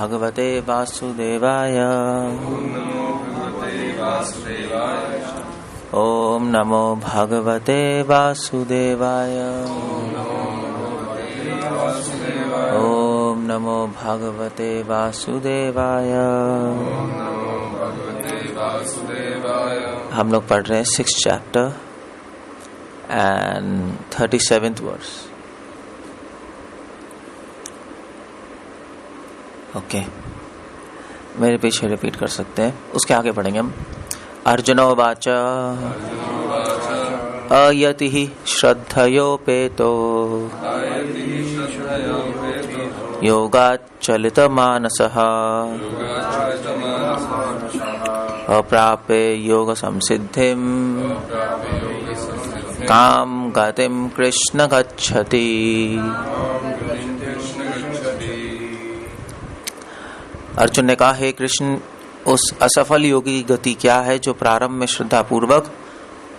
भगवते वासुदेवाय। ओम नमो भगवते वासुदेवाय। ओम नमो भगवते वासुदेवाय। हम लोग पढ़ रहे हैं 6th chapter and 37th verse. Okay मेरे पीछे रिपीट कर सकते हैं, उसके आगे पढ़ेंगे हम। अर्जुनोवाच अयतिः श्रद्धयोपेतो योगाच्चलितमानसः अप्राप्य योग संसिद्धिं काम गतिं कृष्ण गच्छति। अर्जुन ने कहा, हे कृष्ण, उस असफल योगी की गति क्या है जो प्रारंभ में श्रद्धा पूर्वक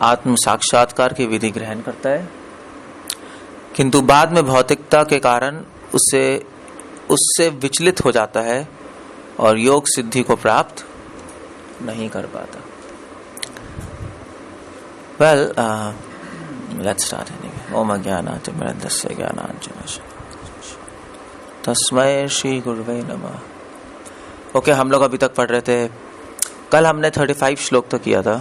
आत्म साक्षात्कार की विधि ग्रहण करता है, किंतु बाद में भौतिकता के कारण उससे विचलित हो जाता है और योग सिद्धि को प्राप्त नहीं कर पाता। Well, let's start anyway. ओम अज्ञानातिमिरन्धस्य ज्ञानाञ्जनशलाकया तस्मै श्री गुरुवे नमः। ओके, हम लोग अभी तक पढ़ रहे थे, कल हमने 35 श्लोक तक किया था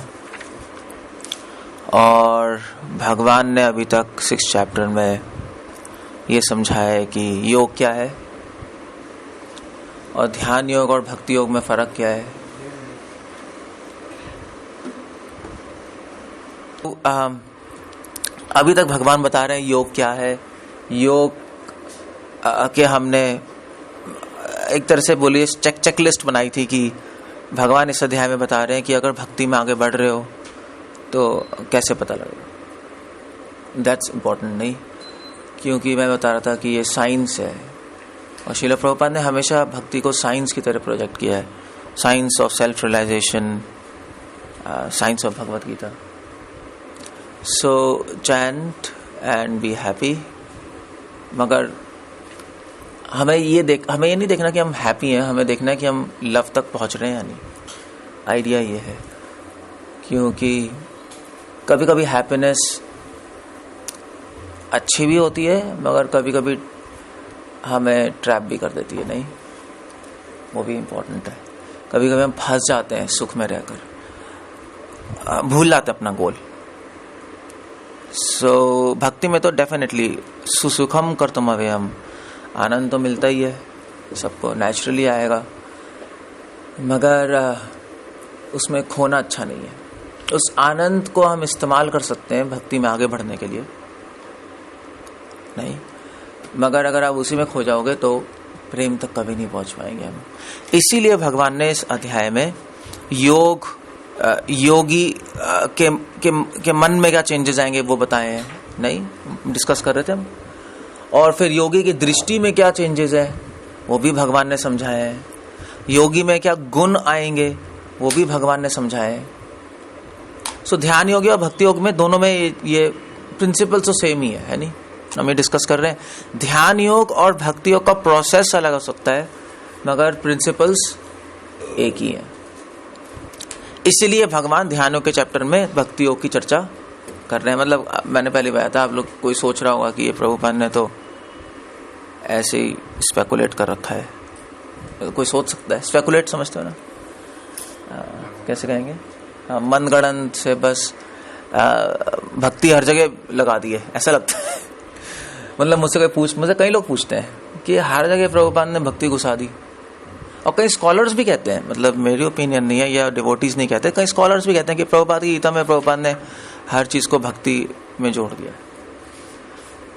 और भगवान ने अभी तक 6th चैप्टर में ये समझाया है कि योग क्या है और ध्यान योग और भक्ति योग में फर्क क्या है। अभी तक भगवान बता रहे हैं योग क्या है। योग के हमने एक तरह से बोलिए चेकलिस्ट बनाई थी कि भगवान इस अध्याय में बता रहे हैं कि अगर भक्ति में आगे बढ़ रहे हो तो कैसे पता लगेगा। दैट्स इम्पोर्टेंट नहीं, क्योंकि मैं बता रहा था कि ये साइंस है और श्रील प्रभुपाद ने हमेशा भक्ति को साइंस की तरह प्रोजेक्ट किया है। Science of self realization, science of Bhagavad Gita. So chant and be happy, मगर हमें ये नहीं देखना कि हम हैप्पी हैं, हमें देखना है कि हम लव तक पहुंच रहे हैं या नहीं। आइडिया ये है, क्योंकि कभी कभी हैप्पीनेस अच्छी भी होती है मगर कभी कभी हमें ट्रैप भी कर देती है, नहीं, वो भी इम्पोर्टेंट है। कभी कभी हम फंस जाते हैं सुख में रहकर, भूल जाते हैं अपना गोल। सो भक्ति में तो डेफिनेटली सुसुखम कर्तुम अव्ययम, आनंद तो मिलता ही है, सबको नेचुरली आएगा, मगर उसमें खोना अच्छा नहीं है। उस आनंद को हम इस्तेमाल कर सकते हैं भक्ति में आगे बढ़ने के लिए, नहीं, मगर अगर आप उसी में खो जाओगे तो प्रेम तक कभी नहीं पहुंच पाएंगे हम। इसीलिए भगवान ने इस अध्याय में योगी के मन में क्या चेंजेस आएंगे वो बताए हैं, नहीं, डिस्कस कर रहे थे हम। और फिर योगी की दृष्टि में क्या चेंजेस है वो भी भगवान ने समझाया है। योगी में क्या गुण आएंगे वो भी भगवान ने समझाया है। सो ध्यान योगी और भक्ति योग में दोनों में ये प्रिंसिपल्स तो सेम ही है नहीं, हम ये डिस्कस कर रहे हैं। ध्यान योग और भक्ति योग का प्रोसेस अलग हो सकता है मगर प्रिंसिपल्स एक ही है। इसीलिए भगवान ध्यान योग के चैप्टर में भक्ति योग की चर्चा कर रहे हैं। मतलब मैंने पहले बताया था, आप लोग कोई सोच रहा होगा कि ये प्रभुपाद ने तो ऐसे ही स्पेकुलेट कर रखा है। कोई सोच सकता है, स्पेकुलेट समझते हो ना, कैसे कहेंगे, मनगढ़ंत से बस भक्ति हर जगह लगा दी है, ऐसा लगता है। मतलब मुझसे कई लोग पूछते हैं कि हर जगह प्रभुपाद ने भक्ति घुसा दी, और कई स्कॉलर्स भी कहते हैं, मतलब मेरी ओपिनियन नहीं है या डिवोटीज नहीं कहते, कई स्कॉलर्स भी कहते हैं कि प्रभुपाद की गीता में प्रभुपाद ने हर चीज को भक्ति में जोड़ दिया।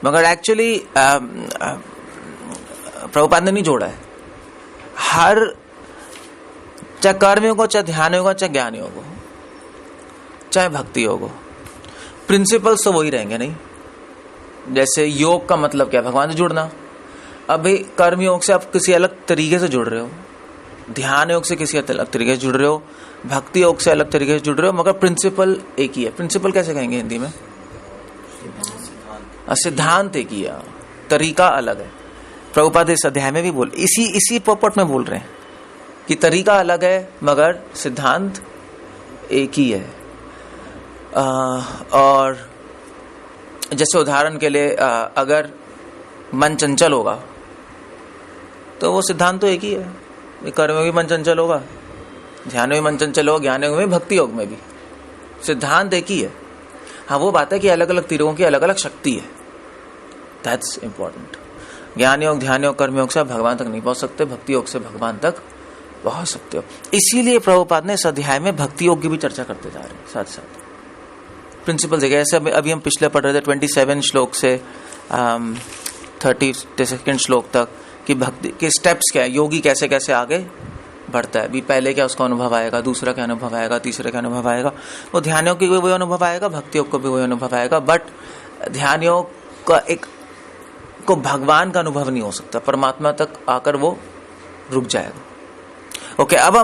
मगर एक्चुअली प्रभुपाद ने नहीं जोड़ा है। हर, चाहे कर्म योग हो, चाहे ध्यान योग हो, चाहे ज्ञान योग हो, चाहे भक्ति योग हो, प्रिंसिपल्स तो वही रहेंगे, नहीं। जैसे योग का मतलब क्या है, भगवान से जुड़ना। अभी कर्म योग से आप किसी अलग तरीके से जुड़ रहे हो, ध्यान योग से किसी अलग तरीके से जुड़ रहे हो, भक्ति योग से अलग तरीके से जुड़ रहे हो, मगर प्रिंसिपल एक ही है। प्रिंसिपल कैसे कहेंगे हिंदी में, सिद्धांत एक ही है, तरीका अलग है। प्रभुपाद इस अध्याय में भी बोल इसी पोपट में बोल रहे हैं कि तरीका अलग है मगर सिद्धांत एक ही है। और जैसे उदाहरण के लिए अगर मन चंचल होगा तो वो सिद्धांत तो एक ही है, कर्म में भी मन चंचल होगा, ध्यान में भी मन चंचल होगा, ज्ञान योग में, भक्ति योग में भी सिद्धांत एक ही है। हाँ, वो बात है कि अलग अलग तीरों की अलग अलग शक्ति है, दैट्स इंपॉर्टेंट। ज्ञान योग, ध्यान योग, कर्म योग से भगवान तक नहीं पहुंच सकते, भक्ति योग से भगवान तक पहुंच सकते हो। इसीलिए प्रभुपाद ने इस अध्याय में भक्ति योग की भी चर्चा करते जा रहे हैं साथ साथ प्रिंसिपल जगह। ऐसे अभी हम पिछले पढ़ रहे थे 27 श्लोक से 32 श्लोक तक कि भक्ति के स्टेप्स क्या है, योगी कैसे कैसे आगे बढ़ता है। अभी पहले क्या उसका अनुभव आएगा, दूसरा क्या अनुभव आएगा, तीसरा क्या अनुभव आएगा, वो ध्यान योग की वही अनुभव आएगा, भक्ति योग को भी वही अनुभव आएगा। बट ध्यान योग का एक को भगवान का अनुभव नहीं हो सकता, परमात्मा तक आकर वो रुक जाएगा। ओके, अब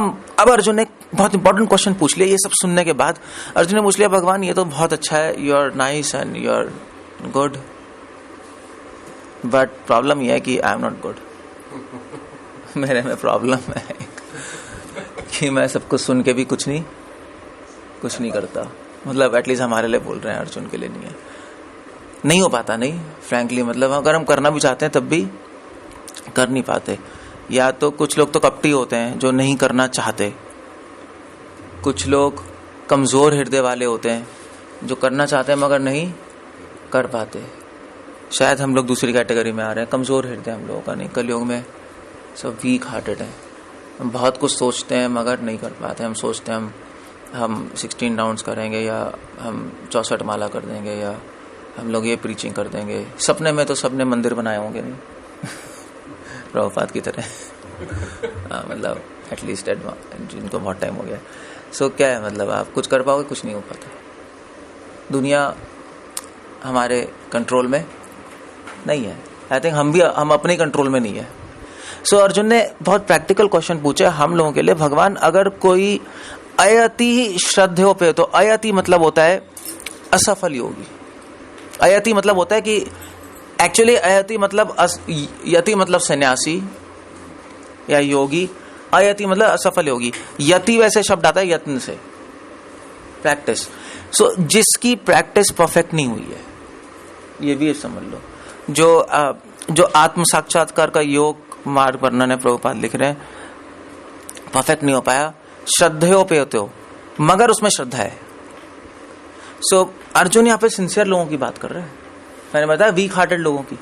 अर्जुन ने बहुत इंपॉर्टेंट क्वेश्चन पूछ लिया। ये सब सुनने के बाद अर्जुन ने पूछ लिया, भगवान ये तो बहुत अच्छा है, you are nice and you are good, but problem ये है कि आई एम नॉट गुड। मेरे में प्रॉब्लम है कि मैं सब कुछ सुन के भी कुछ नहीं करता। मतलब एटलीस्ट हमारे लिए बोल रहे हैं, अर्जुन के लिए नहीं हो पाता। नहीं, फ्रैंकली मतलब अगर हम करना भी चाहते हैं तब भी कर नहीं पाते। या तो कुछ लोग तो कपटी होते हैं जो नहीं करना चाहते, कुछ लोग कमजोर हृदय वाले होते हैं जो करना चाहते हैं मगर नहीं कर पाते। शायद हम लोग दूसरी कैटेगरी में आ रहे हैं, कमजोर हृदय हम लोगों का नहीं, कलयुग में सब वीक हार्टेड है। हम बहुत कुछ सोचते हैं मगर नहीं कर पाते। हम सोचते हैं हम 16 राउंड्स करेंगे, या हम 64 माला कर देंगे, या हम लोग ये प्रीचिंग कर देंगे। सपने में तो सबने मंदिर बनाए होंगे नहीं प्रभुपाद की तरह मतलब एटलीस्ट जिनको बहुत टाइम हो गया। सो क्या है, मतलब आप कुछ कर पाओगे, कुछ नहीं हो पाता। दुनिया हमारे कंट्रोल में नहीं है। आई थिंक हम अपने कंट्रोल में नहीं है। सो अर्जुन ने बहुत प्रैक्टिकल क्वेश्चन पूछा हम लोगों के लिए। भगवान, अगर कोई अयति श्रद्धेय पे, तो अयति मतलब होता है असफल योगी। अयति मतलब होता है कि एक्चुअली अयति मतलब यति मतलब सन्यासी या योगी, अयति मतलब असफल योगी। यति वैसे शब्द आता है यत्न से, प्रैक्टिस। सो जिसकी प्रैक्टिस परफेक्ट नहीं हुई है, ये भी समझ लो, जो आत्म साक्षात्कार का योग मार्ग वर्णन है प्रभुपाद लिख रहे हैं, परफेक्ट नहीं हो पाया। श्रद्धेयोपेयते हो, मगर उसमें श्रद्धा है। सो अर्जुन यहाँ पे सिंसियर लोगों की बात कर रहे हैं। मैंने बताया वीक हार्टेड लोगों की।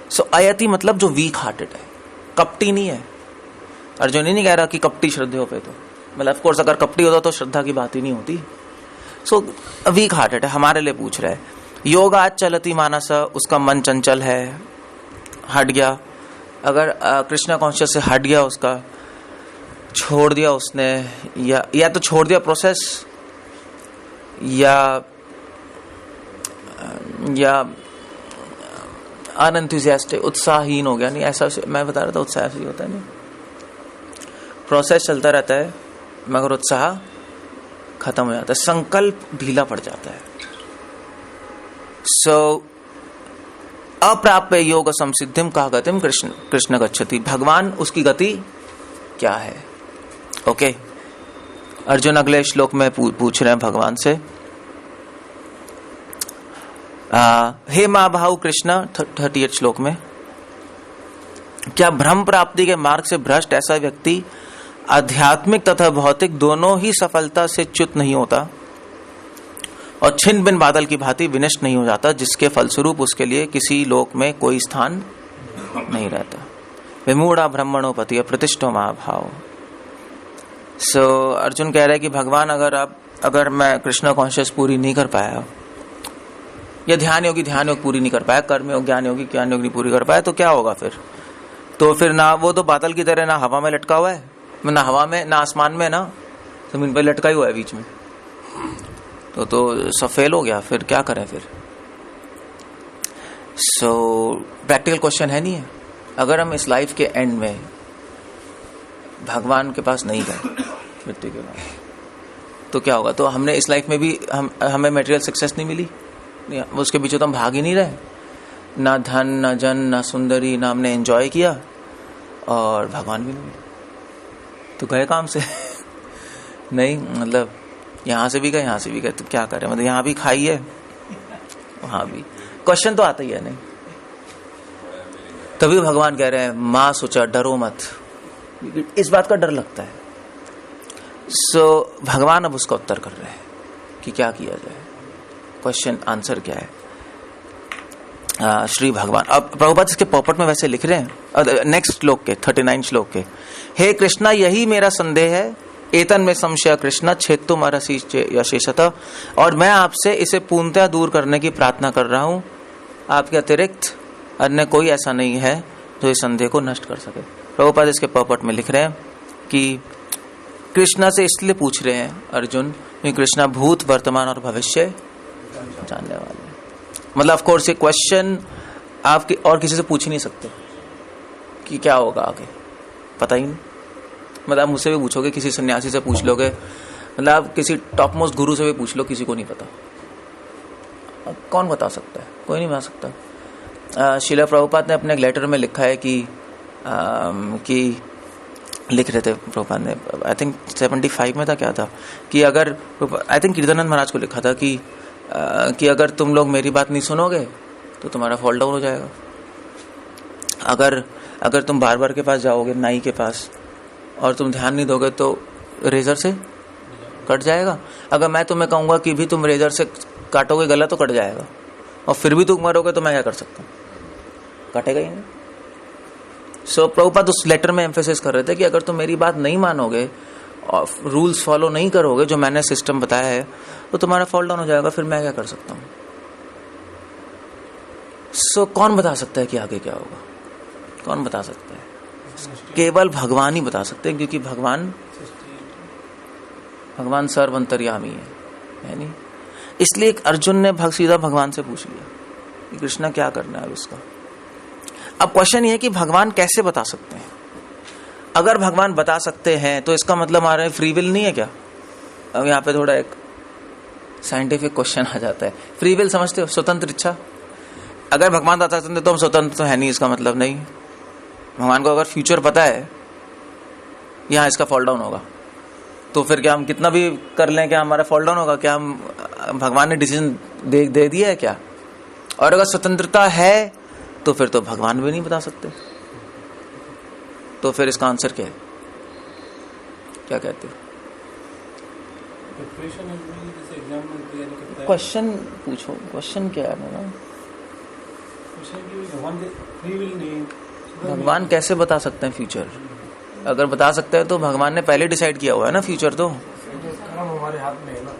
सो अयति मतलब जो वीक हार्टेड है, कपटी नहीं है। अर्जुन ही नहीं कह रहा कि कपटी श्रद्धेयोपेयते, मतलब ऑफ कोर्स अगर कपटी होता तो श्रद्धा की बात ही नहीं होती। सो वीक हार्टेड है, हमारे लिए पूछ रहा है। योगाच चलति मानस, उसका मन चंचल है, हट गया। अगर कृष्णा कॉन्शियस से हट गया, उसका छोड़ दिया उसने, या तो छोड़ दिया प्रोसेस, या अनएंथुसियास्टिक, उत्साहहीन हो गया। नहीं, ऐसा मैं बता रहा था, उत्साह ऐसा ही होता है। नहीं, प्रोसेस चलता रहता है मगर उत्साह खत्म हो जाता है, संकल्प ढीला पड़ जाता है। सो अप्राप्य योग संसिद्धिम का गतिम कृष्ण गच्छति, भगवान उसकी गति क्या है। ओके, अर्जुन अगले श्लोक में पूछ रहे हैं भगवान से, हे महाबाहु कृष्ण, 38 श्लोक में, क्या भ्रम प्राप्ति के मार्ग से भ्रष्ट ऐसा व्यक्ति आध्यात्मिक तथा भौतिक दोनों ही सफलता से च्युत नहीं होता और छिन्न भिन्न बादल की भांति विनष्ट नहीं हो जाता, जिसके फलस्वरूप उसके लिए किसी लोक में कोई स्थान नहीं रहता। विमूढ़ा ब्रह्मणोपति प्रतिष्ठो महाभाव। सो अर्जुन कह रहे हैं कि भगवान, अगर मैं कृष्ण कॉन्शियस पूरी नहीं कर पाया, या ध्यान योग पूरी नहीं कर पाया, कर्म योग ज्ञान योग नहीं पूरी कर पाया, तो क्या होगा फिर? तो फिर ना वो तो बादल की तरह ना हवा में लटका हुआ है, ना हवा में, ना आसमान में, ना जमीन पर लटका ही हुआ है बीच में, तो सब फेल हो गया। फिर क्या करें फिर? सो प्रैक्टिकल क्वेश्चन है नहीं है, अगर हम इस लाइफ के एंड में भगवान के पास नहीं गए मृत्यु के बाद, तो क्या होगा? तो हमने इस लाइफ में भी हमें मटेरियल सक्सेस नहीं मिली, उसके पीछे तो हम भाग ही नहीं रहे। ना धन, ना जन, ना सुंदरी, ना हमने एंजॉय किया, और भगवान भी नहीं मिले, तो गए काम से। नहीं, मतलब यहाँ से भी गए, यहाँ से भी गए, तो क्या करें, मतलब यहाँ भी खाई है, वहां भी। क्वेश्चन तो आता ही है नहीं। तभी भगवान कह रहे हैं मां सोचा डरो मत, इस बात का डर लगता है। भगवान अब उसका उत्तर कर रहे हैं कि क्या किया जाए, क्वेश्चन आंसर क्या है। श्री भगवान, अब प्रभुपाद इसके पॉपट में वैसे लिख रहे हैं नेक्स्ट श्लोक के 39 श्लोक के, हे कृष्णा यही मेरा संदेह है, एतन में संशय कृष्णा छेत्तु मरशीषतः, और मैं आपसे इसे पूर्णतः दूर करने की प्रार्थना कर रहा हूं, आपके अतिरिक्त अन्य कोई ऐसा नहीं है जो इस संदेह को नष्ट कर सके। प्रभुपाद इसके पॉपट में लिख रहे हैं कि कृष्णा से इसलिए पूछ रहे हैं अर्जुन कि कृष्णा भूत, वर्तमान और भविष्य जानने वाले। मतलब ऑफ कोर्स ये क्वेश्चन आप और किसी से पूछ ही नहीं सकते कि क्या होगा आगे, पता ही नहीं। मतलब आप मुझसे भी पूछोगे, किसी सन्यासी से पूछ लोगे, मतलब आप किसी टॉप मोस्ट गुरु से भी पूछ लो, किसी को नहीं पता। कौन बता सकता है? कोई नहीं बता सकता। श्रील प्रभुपाद ने अपने एक लेटर में लिखा है कि लिख रहे थे प्रभुपाद ने, आई थिंक 75 में था, क्या था कि अगर, आई थिंक कीर्तनानंद महाराज को लिखा था कि अगर तुम लोग मेरी बात नहीं सुनोगे तो तुम्हारा फॉल डाउन हो जाएगा। अगर तुम बार के पास जाओगे, नाई के पास, और तुम ध्यान नहीं दोगे तो रेजर से कट जाएगा। अगर मैं तुम्हें कहूंगा कि भी तुम रेजर से काटोगे गला तो कट जाएगा, और फिर भी तुम मरोगे तो मैं क्या कर सकता हूँ? काटेगा ही नहीं। प्रभुपाद उस लेटर में एम्फेसिस कर रहे थे कि अगर तुम मेरी बात नहीं मानोगे और रूल्स फॉलो नहीं करोगे, जो मैंने सिस्टम बताया है, तो तुम्हारा फॉल डाउन हो जाएगा, फिर मैं क्या कर सकता हूँ? कौन बता सकता है कि आगे क्या होगा? कौन बता सकता है? केवल भगवान ही बता सकते हैं, क्योंकि भगवान सर्वंतर्यामी है नहीं? इसलिए अर्जुन ने सीधा भगवान से पूछ लिया कि कृष्णा क्या करना है उसका। अब क्वेश्चन ये है कि भगवान कैसे बता सकते हैं? अगर भगवान बता सकते हैं तो इसका मतलब हमारे फ्री विल नहीं है क्या? अब यहाँ पे थोड़ा एक साइंटिफिक क्वेश्चन आ जाता है। फ्री विल समझते हो? स्वतंत्र इच्छा। अगर भगवान बता सकते तो हम स्वतंत्र तो है नहीं, इसका मतलब नहीं। भगवान को अगर फ्यूचर पता है यहाँ इसका फॉल डाउन होगा, तो फिर क्या हम कितना भी कर लें, क्या हमारा फॉल डाउन होगा? क्या हम भगवान ने डिसीजन दे दिया है क्या? और अगर स्वतंत्रता है तो फिर तो भगवान भी नहीं बता सकते। तो फिर इसका आंसर क्या है? क्या कहते हो? क्वेश्चन पूछो, क्वेश्चन क्या है? भगवान कैसे बता सकते हैं फ्यूचर? अगर बता सकते हैं तो भगवान ने पहले डिसाइड किया हुआ है ना फ्यूचर। तो हमारे हाथ में है ना,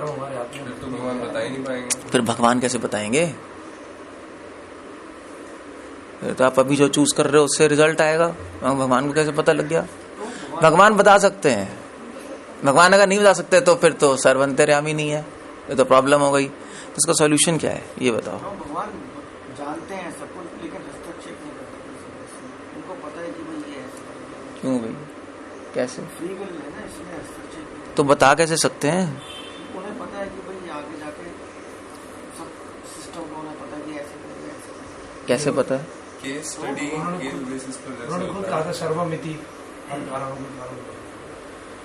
हमारे हाथ में, तो भगवान बता ही नहीं पाएंगे। फिर भगवान कैसे बताएंगे? तो आप अभी जो चूज कर रहे हो उससे रिजल्ट आएगा, भगवान को कैसे पता लग गया? भगवान बता सकते हैं। भगवान अगर नहीं बता सकते तो फिर तो सर्वंतर्यामी नहीं है, ये तो प्रॉब्लम हो गई। तो इसका सॉल्यूशन क्या है ये बताओ? भगवान जानते हैं सब कुछ, लेकिन हस्तक्षेप नहीं करते। उनको पता है कि भाई ये ऐसा। क्यों भाई? कैसे? फ्री विल है ना, इसलिए हस्तक्षेप। तो बता कैसे सकते हैं? उन्हें पता है कि भाई आगे जाके सब सिस्टम को उन्हें पता है कि ऐसे। कैसे पता है? केस स्टडी केस बेसिस पर उन्होंने खुद कहा था सर्वमिति।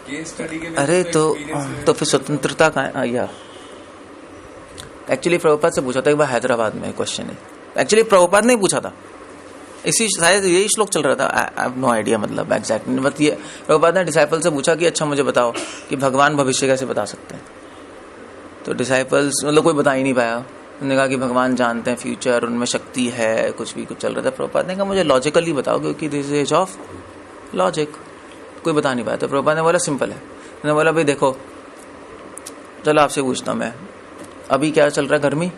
केस स्टडी के अरे तो फिर स्वतंत्रता का या एक्चुअली प्रभुपाद से पूछा था एक बार हैदराबाद में, क्वेश्चन है एक्चुअली प्रभुपाद ने पूछा था, इसी शायद यही श्लोक चल रहा था, आई हैव नो आइडिया मतलब एग्जैक्ट, बट ये प्रभुपाद ने डिसाइपल से पूछा कि अच्छा मुझे बताओ कि भगवान भविष्य कैसे बता सकते हैं। तो डिसाइपल्स मतलब कोई बता ही नहीं पाया। उन्होंने कहा कि भगवान जानते हैं फ्यूचर, उनमें शक्ति है, कुछ भी कुछ चल रहा था। प्रभुपाद ने कहा मुझे लॉजिकली बताओ, क्योंकि this is age of logic. कोई बता नहीं पाया। तो प्रभुपाद ने बोला सिंपल है। उन्होंने बोला भाई देखो, चलो आपसे पूछता हूं मैं, अभी क्या चल रहा है? गर्मी।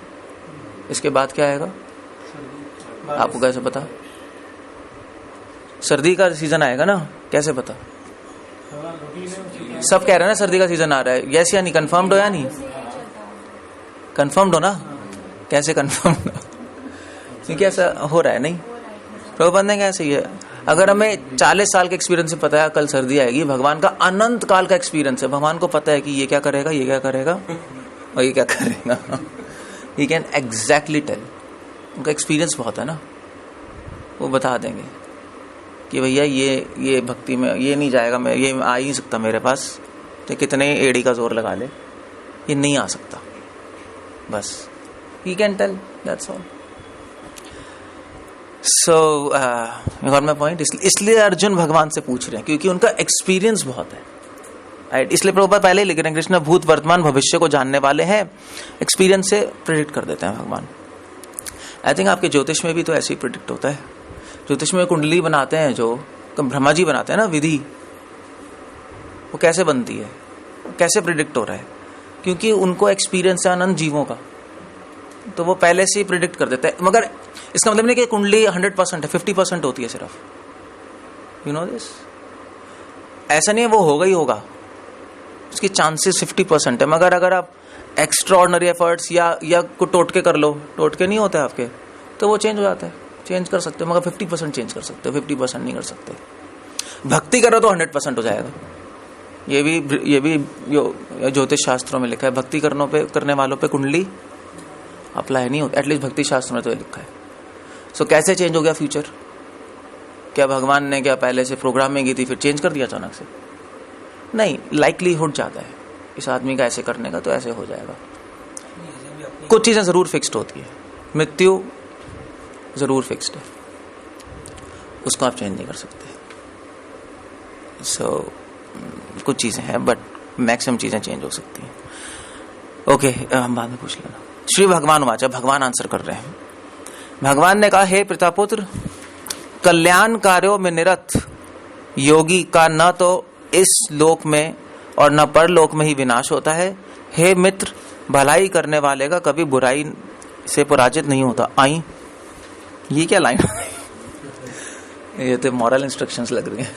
इसके बाद क्या आएगा आपको कैसे पता? सर्दी का सीजन आएगा ना, कैसे पता? सब कह रहे हैं ना सर्दी का सीजन आ रहा है, यस या नहीं? कंफर्म्ड हो या नहीं? कंफर्म्ड हो ना? कैसे कंफर्म्ड? क्योंकि ऐसा हो रहा है नहीं। प्रभुपाद ने कैसे है, अगर हमें 40 साल के एक्सपीरियंस से पता है कल सर्दी आएगी, भगवान का अनंत काल का एक्सपीरियंस है, भगवान को पता है कि ये क्या करेगा, ये क्या करेगा और ये क्या करेगा। He can exactly tell. उनका एक्सपीरियंस बहुत है ना, वो बता देंगे कि भैया ये भक्ति में ये नहीं जाएगा, मैं ये आ ही नहीं सकता मेरे पास, तो कितने एड़ी का जोर लगा ले ये नहीं आ सकता, बस he can tell, that's all. So you got my point. इसलिए अर्जुन भगवान से पूछ रहे हैं क्योंकि उनका एक्सपीरियंस बहुत है, राइट। इसलिए प्रभुपाद पहले ही लिख रहे हैं कृष्ण भूत वर्तमान भविष्य को जानने वाले हैं, एक्सपीरियंस से प्रेडिक्ट कर देते हैं भगवान। आई थिंक आपके ज्योतिष में भी तो ऐसे ही प्रेडिक्ट होता है। ज्योतिष में कुंडली बनाते हैं जो ब्रह्मा जी बनाते हैं ना विधि, वो कैसे बनती है, कैसे प्रेडिक्ट हो रहा है, क्योंकि उनको एक्सपीरियंस है अनंत जीवों का, तो वो पहले से ही प्रेडिक्ट कर देते हैं। मगर इसका मतलब नहीं कि कुंडली 100% है, 50% होती है सिर्फ, यू नो दिस। ऐसा नहीं है वो होगा ही होगा, उसकी चांसेस 50% है। मगर अगर आप एक्स्ट्रा ऑर्डिनरी एफर्ट्स या को टोटके कर लो, टोटके नहीं होते आपके, तो वो चेंज हो जाता है, चेंज कर सकते हो, मगर 50% चेंज कर सकते हो, 50% नहीं कर सकते। भक्ति करो तो 100% हो जाएगा। ये भी ज्योतिष शास्त्रों में लिखा है, भक्ति करने वालों पे कुंडली अप्लाई नहीं होता, एटलीस्ट भक्ति शास्त्र में तो लिखा है। सो कैसे चेंज हो गया फ्यूचर? क्या भगवान ने क्या पहले से प्रोग्रामिंग की थी फिर चेंज कर दिया अचानक से? नहीं, लाइकलीहुड ज्यादा है इस आदमी का ऐसे करने का, तो ऐसे हो जाएगा। कुछ चीजें जरूर फिक्स्ड होती है, मृत्यु जरूर फिक्स्ड है, उसको आप चेंज नहीं कर सकते। सो कुछ चीजें हैं बट मैक्सिमम चीजें चेंज हो सकती हैं। ओके, हम बाद में पूछ लेना। श्री भगवान वाचा, भगवान आंसर कर रहे हैं। भगवान ने कहा, हे पितापुत्र, कल्याण कार्यों में निरत योगी का न तो इस लोक में और न परलोक में ही विनाश होता है। हे मित्र, भलाई करने वाले का कभी बुराई से पराजित नहीं होता। आई, ये क्या लाइन ये तो मॉरल इंस्ट्रक्शंस लग रही है।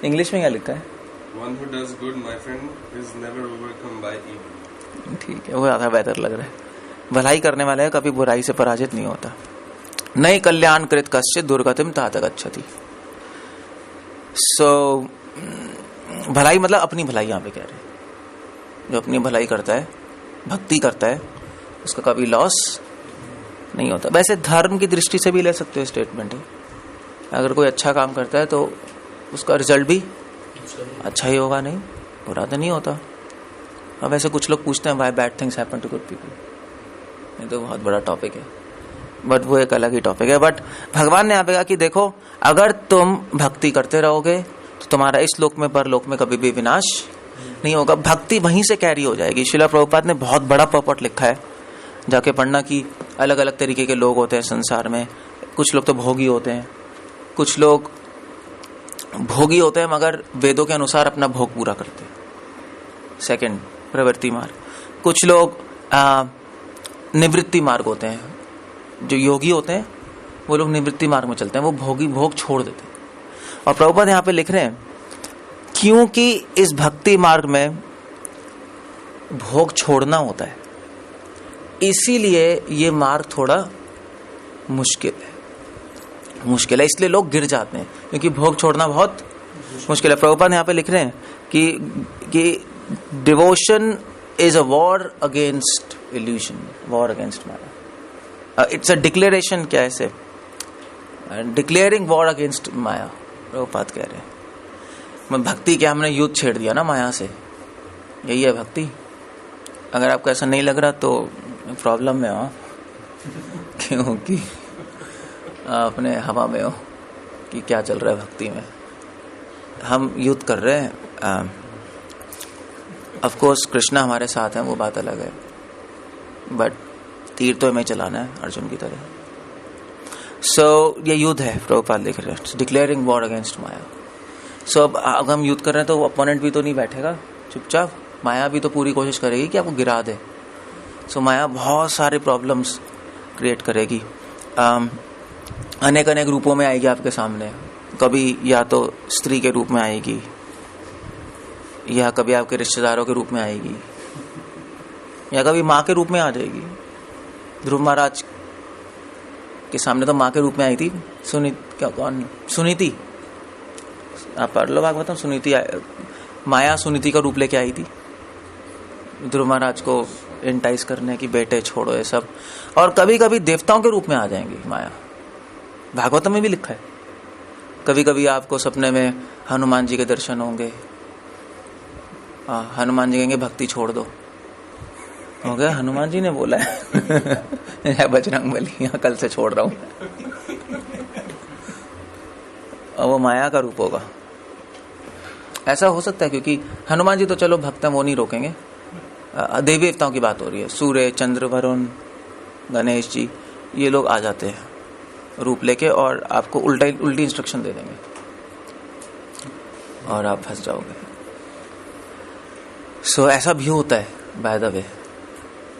इंग्लिश में क्या लिखा है? One who does good, my friend, is never overcome by evil. ठीक है, वो ज्यादा बेहतर लग रहा है। भलाई करने वाले का कभी बुराई से पराजित नहीं होता। नई कल्याण कृत कश्चित दुर्गतिम तात गच्छति। सो भलाई मतलब अपनी भलाई, यहाँ पे कह रहे हैं जो अपनी भलाई करता है, भक्ति करता है, उसका कभी लॉस नहीं होता। वैसे धर्म की दृष्टि से भी ले सकते हो स्टेटमेंट है, अगर कोई अच्छा काम करता है तो उसका रिजल्ट भी अच्छा ही होगा, नहीं बुरा तो नहीं होता। अब वैसे कुछ लोग पूछते हैं why bad things happen to good people, ये तो बहुत बड़ा टॉपिक है, बट वो एक अलग ही टॉपिक है। बट भगवान ने यहाँ पे कहा कि देखो, अगर तुम भक्ति करते रहोगे तो तुम्हारा इस लोक में परलोक में कभी भी विनाश नहीं होगा, भक्ति वहीं से कैरी हो जाएगी। श्रील प्रभुपाद ने बहुत बड़ा पर्पट लिखा है, जाके पढ़ना कि अलग अलग तरीके के लोग होते हैं संसार में। कुछ लोग तो भोगी होते हैं, कुछ लोग भोगी होते हैं मगर वेदों के अनुसार अपना भोग पूरा करते हैं, सेकंड प्रवृत्ति मार्ग। कुछ लोग निवृत्ति मार्ग होते हैं, जो योगी होते हैं वो लोग निवृत्ति मार्ग में चलते हैं, वो भोग छोड़ देते हैं। और प्रभुपाद यहाँ पे लिख रहे हैं क्योंकि इस भक्ति मार्ग में भोग छोड़ना होता है, इसीलिए ये मार्ग थोड़ा मुश्किल है, इसलिए लोग गिर जाते हैं, क्योंकि भोग छोड़ना बहुत मुश्किल है। प्रभुपाद यहाँ पे लिख रहे हैं कि devotion is a war against evolution, war against Maya. It's a declaration, क्या है, डिक्लेयरिंग वॉर अगेंस्ट माया। प्रभुपाद कह रहे हैं भक्ति क्या, हमने युद्ध छेड़ दिया ना माया से, यही है भक्ति। अगर आपको ऐसा नहीं लग रहा तो प्रॉब्लम में हो, क्योंकि अपने हवा में हो कि क्या चल रहा है भक्ति में। हम युद्ध कर रहे हैं, ऑफ कोर्स कृष्णा हमारे साथ हैं, वो बात अलग है, बट तीर तो हमें चलाना है अर्जुन की तरह। सो ये युद्ध है, प्रभुपाद लिख रहे हैं, डिक्लेयरिंग वॉर अगेंस्ट माया। सो अब हम युद्ध कर रहे हैं तो अपोनेंट भी तो नहीं बैठेगा चुपचाप, माया भी तो पूरी कोशिश करेगी कि आपको गिरा दे। सो माया बहुत सारे प्रॉब्लम्स क्रिएट करेगी, अनेक अनेक रूपों में आएगी आपके सामने। कभी या तो स्त्री के रूप में आएगी, या कभी आपके रिश्तेदारों के रूप में आएगी, या कभी माँ के रूप में आ जाएगी। ध्रुव महाराज के सामने तो माँ के रूप में आई थी सुनीति, आप पढ़ लो भागवत में, सुनीति माया सुनीति का रूप लेके आई थी। ध्रुव महाराज को इंटाइस करने की बेटे छोड़ो ये सब, और कभी कभी देवताओं के रूप में आ जाएंगी माया। भागवत में भी लिखा है, कभी कभी आपको सपने में हनुमान जी के दर्शन होंगे, हनुमान जी कहेंगे भक्ति छोड़ दो, हो गया हनुमान जी ने बोला है बजरंग बली कल से छोड़ रहा हूं, और वो माया का रूप होगा। ऐसा हो सकता है क्योंकि हनुमान जी तो चलो भक्त हैं, वो नहीं रोकेंगे। देवी देवताओं की बात हो रही है, सूर्य चंद्र वरुण गणेश जी, ये लोग आ जाते हैं रूप लेके और आपको उल्टी इंस्ट्रक्शन दे देंगे और आप फंस जाओगे। सो ऐसा भी होता है, बाय द वे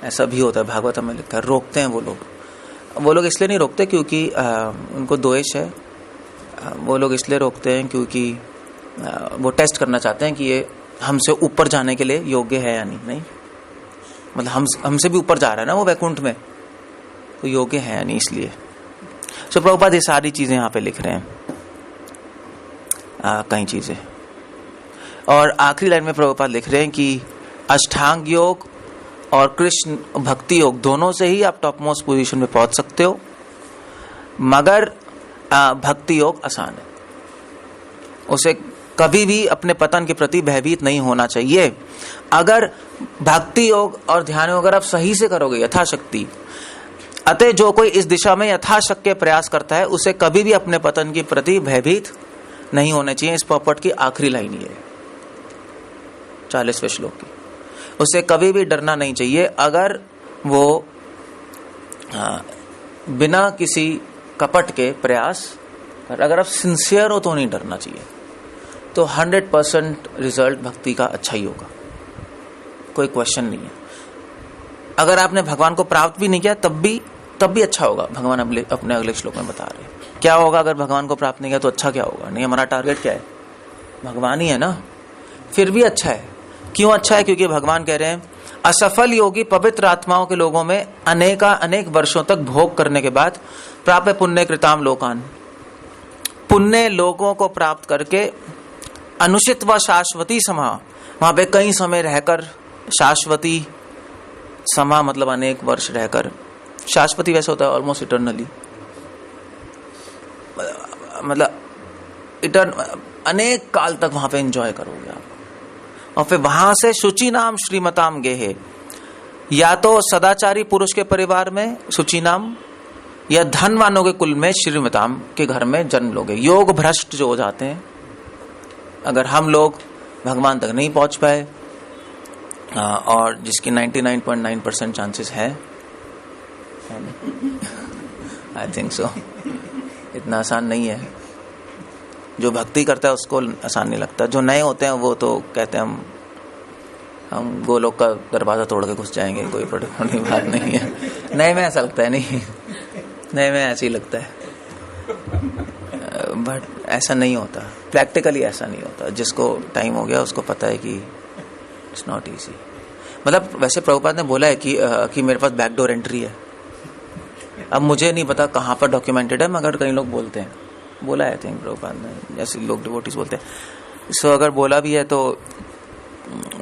ऐसा भी होता है, भागवत में लिखा है। रोकते हैं वो लोग इसलिए नहीं रोकते क्योंकि उनको द्वेष है। वो लोग इसलिए रोकते हैं क्योंकि वो टेस्ट करना चाहते हैं कि ये हमसे ऊपर जाने के लिए योग्य है या नहीं। मतलब हमसे भी ऊपर जा रहा है ना वो वैकुंठ में, तो योग्य है या नहीं, इसलिए। सो प्रभुपाद ये सारी चीजें यहाँ पे लिख रहे हैं, कई चीजें। और आखिरी लाइन में प्रभुपाद लिख रहे हैं कि अष्टांग योग और कृष्ण भक्ति योग दोनों से ही आप टॉप मोस्ट पोजीशन में पहुंच सकते हो, मगर भक्ति योग आसान है। उसे कभी भी अपने पतन के प्रति भयभीत नहीं होना चाहिए। अगर भक्ति योग और ध्यान योग अगर आप सही से करोगे यथाशक्ति, अतः जो कोई इस दिशा में यथाशक्य प्रयास करता है उसे कभी भी अपने पतन के प्रति भयभीत नहीं होना चाहिए। इस पॉपट की आखिरी लाइन ये है 40वें श्लोक की। उसे कभी भी डरना नहीं चाहिए। अगर वो बिना किसी कपट के प्रयास, अगर आप सिंसियर हो तो नहीं डरना चाहिए, तो 100% रिजल्ट भक्ति का अच्छा ही होगा, कोई क्वेश्चन नहीं है। अगर आपने भगवान को प्राप्त भी नहीं किया तब भी अच्छा होगा। भगवान अपने अगले श्लोक में बता रहे हैं क्या होगा अगर भगवान को प्राप्त नहीं किया तो अच्छा क्या होगा। नहीं, हमारा टारगेट क्या है, भगवान ही है ना, फिर भी अच्छा है। क्यों अच्छा है? क्योंकि भगवान कह रहे हैं असफल योगी पवित्र आत्माओं के लोगों में अनेक वर्षों तक भोग करने के बाद प्राप्त पुण्य कृताम लोकान, पुण्य लोगों को प्राप्त करके अनुचित व शाश्वती समा, वहां पे कई समय रहकर, शाश्वती समा मतलब अनेक वर्ष रहकर, शाश्वती वैसे होता है ऑलमोस्ट इटर्नली, मतलब अनेक काल तक वहां पे एंजॉय करोगे आप। और फिर वहां से शुचि नाम श्रीमताम गेहे, या तो सदाचारी पुरुष के परिवार में शुचि नाम, या धनवानों के कुल में श्रीमताम के घर में जन्म लोगे। योग भ्रष्ट जो हो जाते हैं, अगर हम लोग भगवान तक नहीं पहुंच पाए, और जिसकी 99.9% चांसेस है, आई थिंक सो, इतना आसान नहीं है। जो भक्ति करता है उसको आसान नहीं लगता। जो नए होते हैं वो तो कहते हैं हम गोलोक का दरवाजा तोड़ के घुस जाएंगे, कोई बड़ी बात नहीं है। नए में ऐसा लगता है, नहीं, नए में ऐसे ही लगता है, बट ऐसा नहीं होता, प्रैक्टिकली ऐसा नहीं होता। जिसको टाइम हो गया उसको पता है कि इट्स नॉट इजी। मतलब वैसे प्रभुपाद ने बोला है कि मेरे पास बैकडोर एंट्री है। अब मुझे नहीं पता कहाँ पर डॉक्यूमेंटेड है, मगर कई लोग बोलते हैं, बोला है थिंक प्रभुपाद ने, जैसे लोग डिवोटीज बोलते हैं। सो अगर बोला भी है तो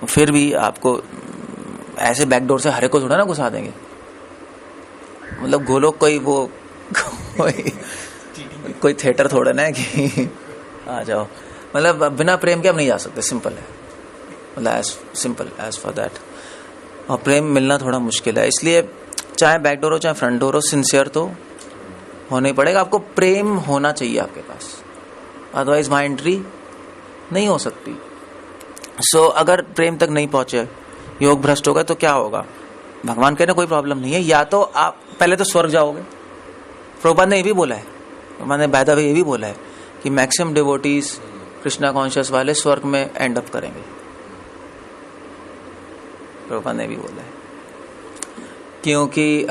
फिर भी आपको ऐसे बैकडोर से हरे को थोड़ा ना घुसा देंगे। मतलब गोलोक कोई थिएटर थोड़ा ना है कि आ जाओ। मतलब बिना प्रेम के आप नहीं जा सकते, सिंपल है, मतलब as simple as for that. और प्रेम मिलना थोड़ा मुश्किल है, इसलिए चाहे बैकडोर हो चाहे फ्रंट डोर हो, सिंसियर तो होना ही पड़ेगा। आपको प्रेम होना चाहिए आपके पास, अदरवाइज वहां एंट्री नहीं हो सकती। सो अगर प्रेम तक नहीं पहुंचे, योग भ्रष्ट होगा, तो क्या होगा? भगवान कहने कोई प्रॉब्लम नहीं है, या तो आप पहले तो स्वर्ग जाओगे। प्रभुपाद ने ये भी बोला है, प्रभुपाद ने बाय द वे ये भी बोला है कि मैक्सिमम डिवोटीज कृष्णा कॉन्शियस वाले स्वर्ग में एंड अप करेंगे। प्रभुपाद ने भी बोला है, क्योंकि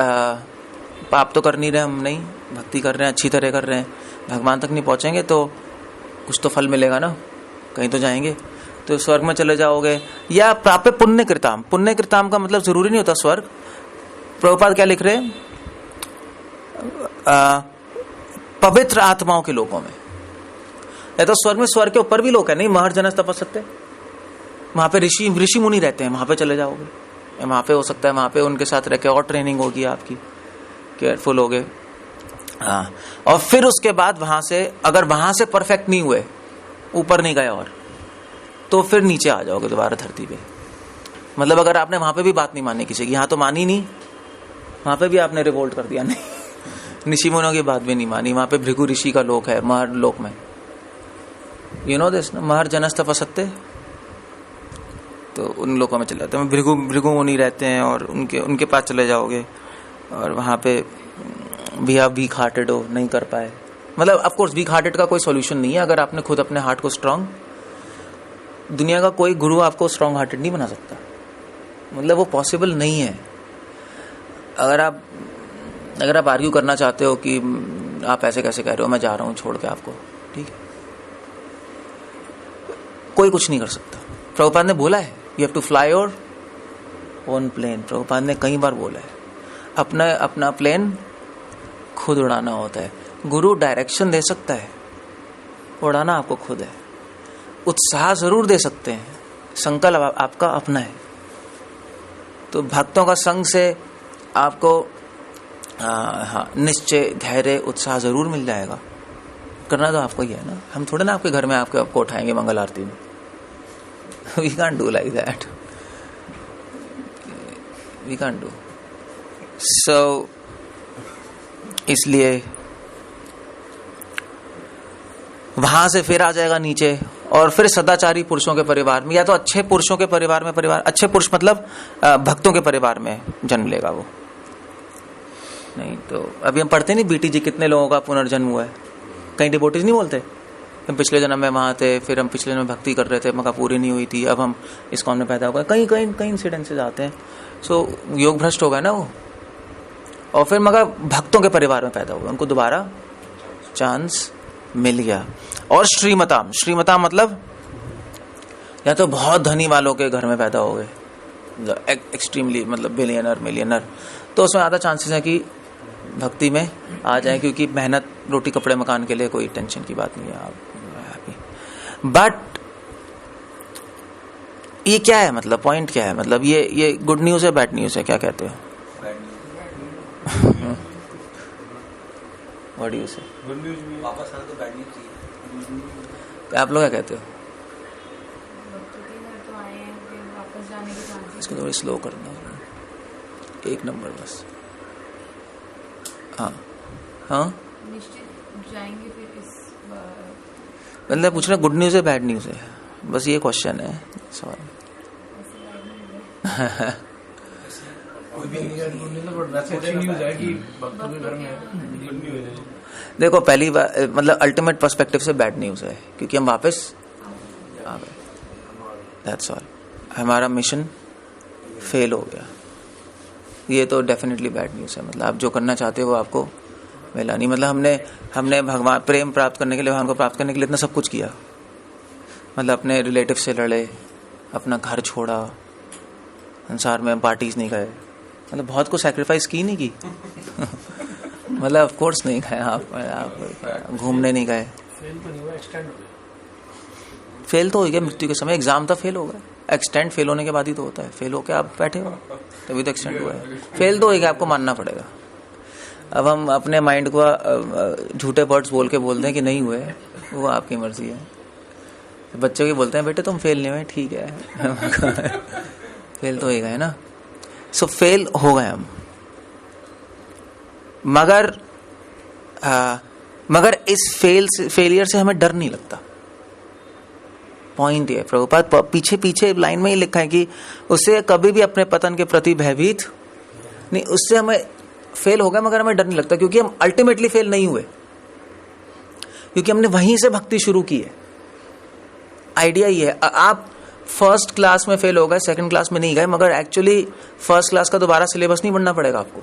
पाप तो कर नहीं रहे हम, नहीं भक्ति कर रहे हैं, अच्छी तरह कर रहे हैं, भगवान तक नहीं पहुंचेंगे तो कुछ तो फल मिलेगा ना, कहीं तो जाएंगे। तो स्वर्ग में चले जाओगे, या प्राप्त पुण्य कृताम। पुण्य कृताम का मतलब जरूरी नहीं होता स्वर्ग। प्रभुपाद क्या लिख रहे हैं? पवित्र आत्माओं के लोगों में, या तो स्वर्ग में, स्वर्ग के ऊपर भी लोग है, नहीं महर्जनस तपस्ते, वहां पे ऋषि मुनि रहते हैं, वहां पे चले जाओगे, वहां पे हो सकता है, वहां पे उनके साथ रह के और ट्रेनिंग होगी आपकी, केयरफुल हो गए। हाँ, और फिर उसके बाद वहां से अगर वहां से परफेक्ट नहीं हुए, ऊपर नहीं गए और, तो फिर नीचे आ जाओगे दोबारा धरती पे। मतलब अगर आपने वहां पे भी बात नहीं मानी किसी की, यहाँ तो मानी नहीं, वहां पे भी आपने रिवोल्ट कर दिया, नहीं ऋषि मुनियों की बात भी नहीं मानी, वहां पे भृगु ऋषि का लोक है, महर लोक में, यू नो दिस ना, महर जनस तपस्ते, तो उन लोगों में चले जाते हैं, भृगु मुनि रहते हैं, और उनके पास चले जाओगे, और वहां पे भी आप वीक हार्टेड हो, नहीं कर पाए। मतलब ऑफ कोर्स वीक हार्टेड का कोई सॉल्यूशन नहीं है, अगर आपने खुद अपने हार्ट को स्ट्रांग, दुनिया का कोई गुरु आपको स्ट्रांग हार्टेड नहीं बना सकता, मतलब वो पॉसिबल नहीं है। अगर आप आर्ग्यू करना चाहते हो कि आप ऐसे कैसे कह रहे हो, मैं जा रहा हूं छोड़ के आपको, ठीक है, कोई कुछ नहीं कर सकता। प्रभुपाद ने बोला है, you have to fly your own plane, Prabhupada ने कई बार बोला है, अपना प्लेन खुद उड़ाना होता है। गुरु डायरेक्शन दे सकता है, उड़ाना आपको खुद है। उत्साह जरूर दे सकते हैं, संकल्प आपका अपना है। तो भक्तों का संग से आपको निश्चय, धैर्य, उत्साह जरूर मिल जाएगा। करना तो आपको ही है ना, हम थोड़े ना आपके घर में आपको उठाएंगे मंगल आरती में, we can't do like that, we can't do. So इसलिए वहां से फिर आ जाएगा नीचे, और फिर सदाचारी पुरुषों के परिवार में, या तो अच्छे पुरुषों के परिवार में, अच्छे पुरुष मतलब भक्तों के परिवार में जन्म लेगा वो। नहीं तो अभी हम पढ़ते नहीं बीटी जी, कितने लोगों का पुनर्जन्म हुआ है। कई डिवोटीज नहीं बोलते, हम पिछले जन्म में वहां थे, फिर हम पिछले जन्म में भक्ति कर रहे थे, मगर पूरी नहीं हुई थी, अब हम इस्कॉन में पैदा हो गए। कई इंसिडेंसेस आते हैं। सो योग भ्रष्ट हो गया ना वो, और फिर मगर भक्तों के परिवार में पैदा हुआ, उनको दोबारा चांस मिल गया। और श्रीमता मतलब या तो बहुत धनी वालों के घर में पैदा हो गए, एक्सट्रीमली मतलब बिलियनर मिलियनर, तो उसमें ज्यादा चांसेस है कि भक्ति में आ जाए, क्योंकि मेहनत, रोटी कपड़े मकान के लिए कोई टेंशन की बात नहीं है, आप हैप्पी। बट ये क्या है, मतलब पॉइंट क्या है, मतलब ये गुड न्यूज है, बैड न्यूज है, क्या कहते हो? व्हाट डू यू से? गुड न्यूज भी वापस आना तो बैड न्यूज चाहिए। आप लोग क्या कहते हो? तो आए हैं, फिर वापस जाने के चांसेस। इसको थोड़ी स्लो करना, एक नंबर बस। हाँ हाँ, निश्चित जाएंगे फिर इस बार। मतलब पूछ रहा गुड न्यूज है बैड न्यूज है, बस ये क्वेश्चन है, सॉरी। कोई भी नहीं है, गुड न्यूज, बट वैसे अच्छी न्यूज है कि भक्तों के घर में गुड न्यूज है। देखो पहली बार मतलब अल्टीमेट पर्सपेक्टिव से बैड न्यूज है, क्योंकि हम वापस आ गए, दैट्स ऑल। हमारा मिशन फेल हो गया, ये तो डेफिनेटली बैड न्यूज है। मतलब आप जो करना चाहते हो वो आपको मिला नहीं। मतलब हमने भगवान प्रेम प्राप्त करने के लिए, भगवान को प्राप्त करने के लिए इतना सब कुछ किया, मतलब अपने रिलेटिव से लड़े, अपना घर छोड़ा, संसार में पार्टीज नहीं गए, मतलब बहुत कुछ सैक्रिफाइस की नहीं की मतलब ऑफ कोर्स नहीं गए आप घूमने नहीं गए, फेल तो नहीं हुआ, एक्सटेंड हो गया। फेल तो हो गया मृत्यु के समय, एग्जाम था फेल हो गया, एक्सटेंड फेल होने के बाद ही तो होता है, फेल होके आप बैठे हो तभी तो एक्सटेंड हुआ है, फेल तो हो गया, आपको मानना पड़ेगा। अब हम अपने माइंड को झूठे वर्ड्स बोल के बोलते हैं कि नहीं हुए, वो आपकी मर्जी है। बच्चों की बोलते हैं बेटे तुम फेल नहीं हुए, ठीक है फेल तो हो गए ना, सो फेल हो गए हम। मगर इस फेलियर से हमें डर नहीं लगता। पॉइंट ये प्रभुपाद पीछे लाइन में ही लिखा है कि उससे कभी भी अपने पतन के प्रति भयभीत नहीं, उससे हमें फेल हो गया मगर हमें डर नहीं लगता, क्योंकि हम अल्टीमेटली फेल नहीं हुए, क्योंकि हमने वहीं से भक्ति शुरू की है। आइडिया ये है, आप फर्स्ट क्लास में फेल हो गए, सेकंड क्लास में नहीं गए, मगर एक्चुअली फर्स्ट क्लास का दोबारा सिलेबस नहीं बनना पड़ेगा आपको,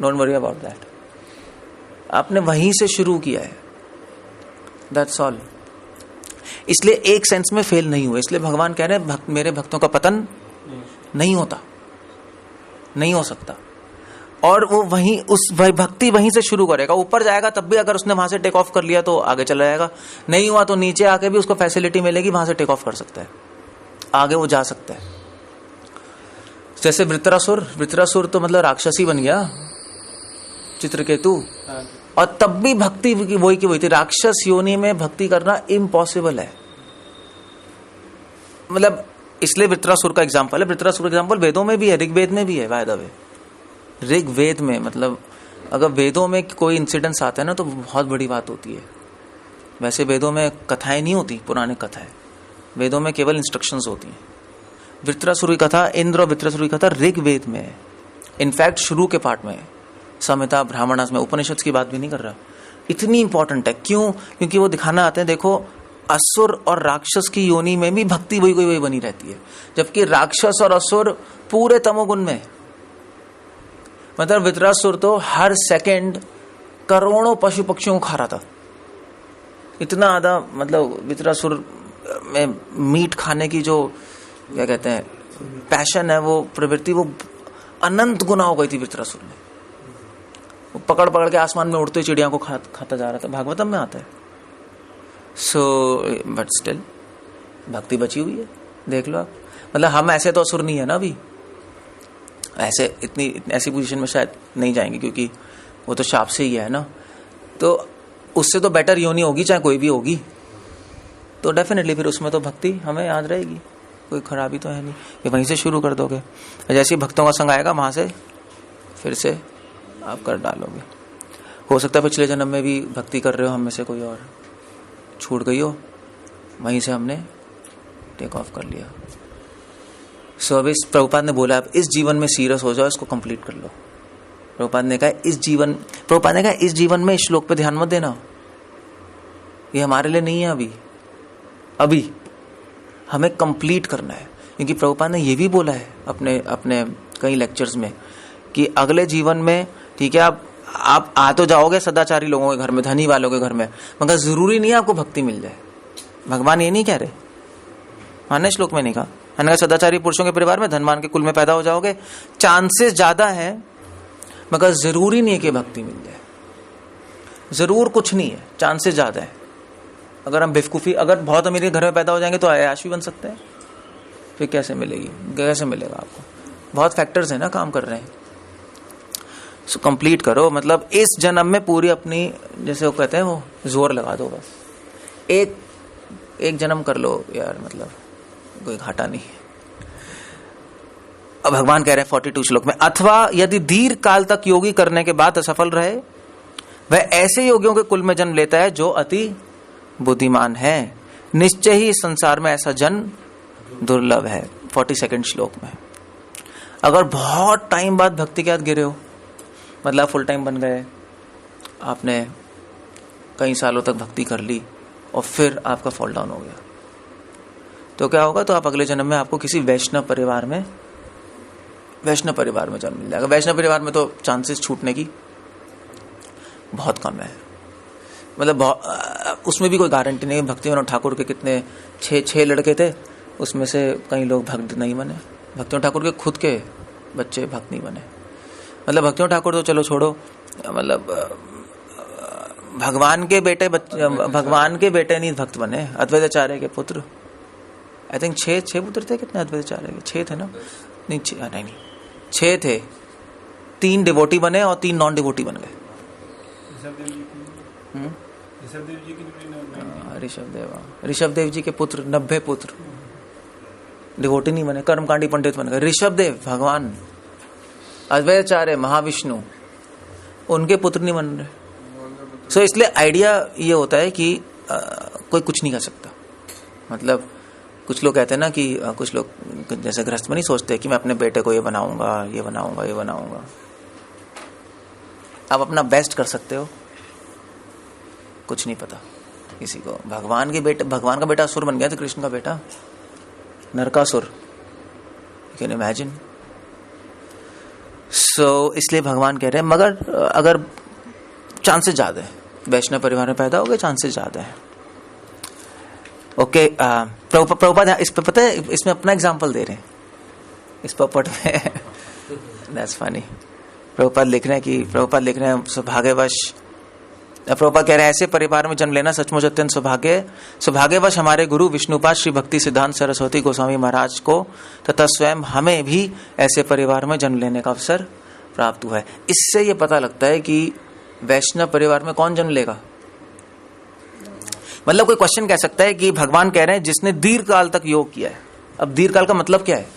डोंट वरी अबाउट दैट। आपने वहीं से शुरू किया है, दैट्स ऑल। इसलिए एक सेंस में फेल नहीं हुए, इसलिए भगवान कह रहे हैं मेरे भक्तों का पतन नहीं होता, नहीं हो सकता। और वो वहीं उस भक्ति वहीं से शुरू करेगा, ऊपर जाएगा तब भी अगर उसने वहां से टेक ऑफ कर लिया तो आगे चला जाएगा, नहीं हुआ तो नीचे आके भी उसको फैसिलिटी मिलेगी, वहां से टेक ऑफ कर सकता है, आगे वो जा सकता है। जैसे वृत्रासुर तो मतलब राक्षसी बन गया, चित्रकेतु, और तब भी भक्ति की वही थी। राक्षस योनि में भक्ति करना इम्पॉसिबल है। मतलब इसलिए वृत्रासुर का एग्जाम्पल है। वृत्रासुर का एग्जाम्पल वेदों में भी है, ऋग्वेद में भी है। बाय द वे ऋग्वेद में, मतलब अगर वेदों में कोई इंसिडेंट्स आता है ना तो बहुत बड़ी बात होती है। वैसे वेदों में कथाएं नहीं होती, पुराने कथाएं, वेदों में केवल इंस्ट्रक्शंस होती हैं। वृत्रासुर की कथा, इंद्र और वृत्रासुर की कथा ऋग्वेद में है। इनफैक्ट शुरू के पार्ट में, संहिता, ब्राह्मणास में, उपनिषद की बात भी नहीं कर रहा। इतनी इंपॉर्टेंट है। क्यों? क्योंकि वो दिखाना आते हैं, देखो असुर और राक्षस की योनि में भी भक्ति वही बनी रहती है, जबकि राक्षस और असुर पूरे तमोगुण में। मतलब वृत्रासुर तो हर सेकंड करोड़ों पशु पक्षियों को खा रहा था। इतना ज्यादा, मतलब वृत्रासुर में मीट खाने की जो क्या कहते हैं पैशन है, वो प्रवृत्ति, वो अनंत गुना हो गई थी वृत्रासुर में। वो पकड़ पकड़ के आसमान में उड़ते चिड़िया को खाता जा रहा था। भागवतम में आता है। सो बट स्टिल भक्ति बची हुई है, देख लो आप। मतलब हम ऐसे तो असुर नहीं है ना अभी, ऐसे ऐसी पोजीशन में शायद नहीं जाएंगे, क्योंकि वो तो शाप से ही है ना। तो उससे तो बेटर योनि होगी, चाहे कोई भी होगी, तो डेफिनेटली फिर उसमें तो भक्ति हमें याद रहेगी। कोई खराबी तो है नहीं, ये वहीं से शुरू कर दोगे। जैसे ही भक्तों का संग आएगा, वहां से फिर से आप कर डालोगे। हो सकता है पिछले जन्म में भी भक्ति कर रहे हो, हम में से कोई और छूट गई हो, वहीं से हमने टेक ऑफ कर लिया। सो अब इस प्रभुपाद ने बोला, अब इस जीवन में सीरियस हो जाओ, इसको कंप्लीट कर लो। प्रभुपाद ने कहा इस जीवन में इस श्लोक पे ध्यान मत देना, ये हमारे लिए नहीं है। अभी हमें कंप्लीट करना है। क्योंकि प्रभुपाद ने ये भी बोला है अपने कई लेक्चर्स में कि अगले जीवन में, ठीक है, आप आ तो जाओगे सदाचारी लोगों के घर में, धनी वालों के घर में, मगर जरूरी नहीं है आपको भक्ति मिल जाए। भगवान ये नहीं कह रहे, माने श्लोक में नहीं कहा। मैंने कहा सदाचारी पुरुषों के परिवार में, धनवान के कुल में पैदा हो जाओगे, चांसेस ज्यादा है, मगर जरूरी नहीं है कि भक्ति मिल जाए। जरूर कुछ नहीं है, चांसेस ज्यादा है। अगर हम बेवकूफी, अगर बहुत अमीर के घर में पैदा हो जाएंगे तो अय्याश भी बन सकते हैं, फिर कैसे मिलेगा आपको? बहुत फैक्टर्स है ना काम कर रहे हैं। सो कंप्लीट करो, मतलब इस जन्म में पूरी अपनी, जैसे वो कहते हैं, वो जोर लगा दो। बस एक जन्म कर लो यार, मतलब कोई घाटा नहीं। अब भगवान कह रहे हैं 42 श्लोक में, अथवा यदि दीर्घ काल तक योगी करने के बाद असफल रहे, वह ऐसे योगियों के कुल में जन्म लेता है जो अति बुद्धिमान है। निश्चय ही संसार में ऐसा जन दुर्लभ है। 42 श्लोक में, अगर बहुत टाइम बाद भक्ति के हाथ गिरे हो, मतलब फुल टाइम बन गए, आपने कई सालों तक भक्ति कर ली और फिर आपका फॉल डाउन हो गया, तो क्या होगा? तो आप अगले जन्म में आपको किसी वैष्णव परिवार में जन्म मिल जाएगा। वैष्णव परिवार में तो चांसेस छूटने की बहुत कम है। मतलब उसमें भी कोई गारंटी नहीं। भक्तिविनोद ठाकुर के कितने 6 लड़के थे, उसमें से कई लोग भक्त नहीं बने। भक्तिविनोद ठाकुर के खुद के बच्चे भक्त नहीं बने। मतलब भक्तिविनोद ठाकुर तो चलो छोड़ो, मतलब भगवान के बेटे नहीं भक्त बने। अद्वैताचार्य के पुत्र, आई थिंक 6 पुत्र थे। कितने अद्वैताचार्य के? 6 थे ना? नहीं 6 थे। 3 डिवोटी बने और 3 नॉन डिवोटी बन गए। ऋषभदेव जी के पुत्र, 90 पुत्र डिवोटी नहीं बने, कर्मकांडी पंडित बन गए। ऋषभदेव भगवान, अद्वैताचार्य महाविष्णु, उनके पुत्र नहीं बन रहे। सो इसलिए आइडिया ये होता है कि कोई कुछ नहीं कर सकता। मतलब कुछ लोग कहते हैं ना कि कुछ लोग जैसे गृहस्थ में नहीं सोचते कि मैं अपने बेटे को ये बनाऊंगा। आप अपना बेस्ट कर सकते हो, कुछ नहीं पता किसी को। भगवान का बेटा असुर बन गया था, कृष्ण का बेटा नरकासुर, यू कैन इमेजिन। सो इसलिए भगवान कह रहे हैं, मगर अगर चांसेस ज्यादा है, वैष्णव परिवार में पैदा हो गए, चांसेस ज्यादा है। ओके, प्रभुपाद इस पे पता है, इसमें अपना एग्जांपल दे रहे हैं इस पॉपट में। That's funny. प्रभुपाद लिख रहे हैं सौभाग्यवश प्रभुपाद कह रहे हैं ऐसे परिवार में जन्म लेना सचमुच अत्यंत सौभाग्यवश हमारे गुरु विष्णुपाद श्री भक्ति सिद्धांत सरस्वती गोस्वामी महाराज को तथा स्वयं हमें भी ऐसे परिवार में जन्म लेने का अवसर प्राप्त हुआ है। इससे ये पता लगता है कि वैष्णव परिवार में कौन जन्म लेगा। मतलब कोई क्वेश्चन कह सकता है कि भगवान कह रहे हैं जिसने दीर्घ काल तक योग किया है। अब दीर्घ काल का मतलब क्या है?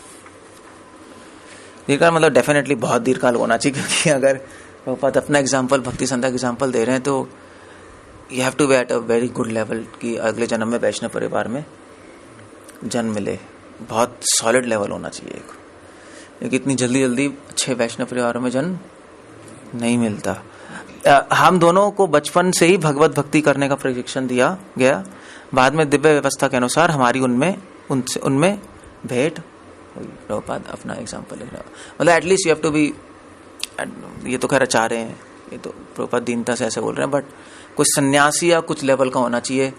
दीर्घ काल मतलब डेफिनेटली बहुत दीर्घ काल होना चाहिए, क्योंकि अगर प्रभुपाद अपना एग्जाम्पल भक्ति संध्या एग्जाम्पल दे रहे हैं तो you have to be at a very good level कि अगले जन्म में वैष्णव परिवार में जन्म मिले। बहुत सॉलिड लेवल होना चाहिए क्योंकि इतनी जल्दी जल्दी अच्छे वैष्णव परिवारों में जन्म नहीं मिलता। हम दोनों को बचपन से ही भगवत भक्ति करने का प्रशिक्षण दिया गया। बाद में दिव्य व्यवस्था के अनुसार हमारी उनमें भेंट हुई। प्रभुपाद अपना एग्जाम्पल लिख रहा है। मतलब at least you have to be, ये तो खैर चाह रहे हैं, ये तो प्रभुपाद दीनता से ऐसे बोल रहे हैं, बट कुछ सन्यासी या कुछ लेवल का होना चाहिए,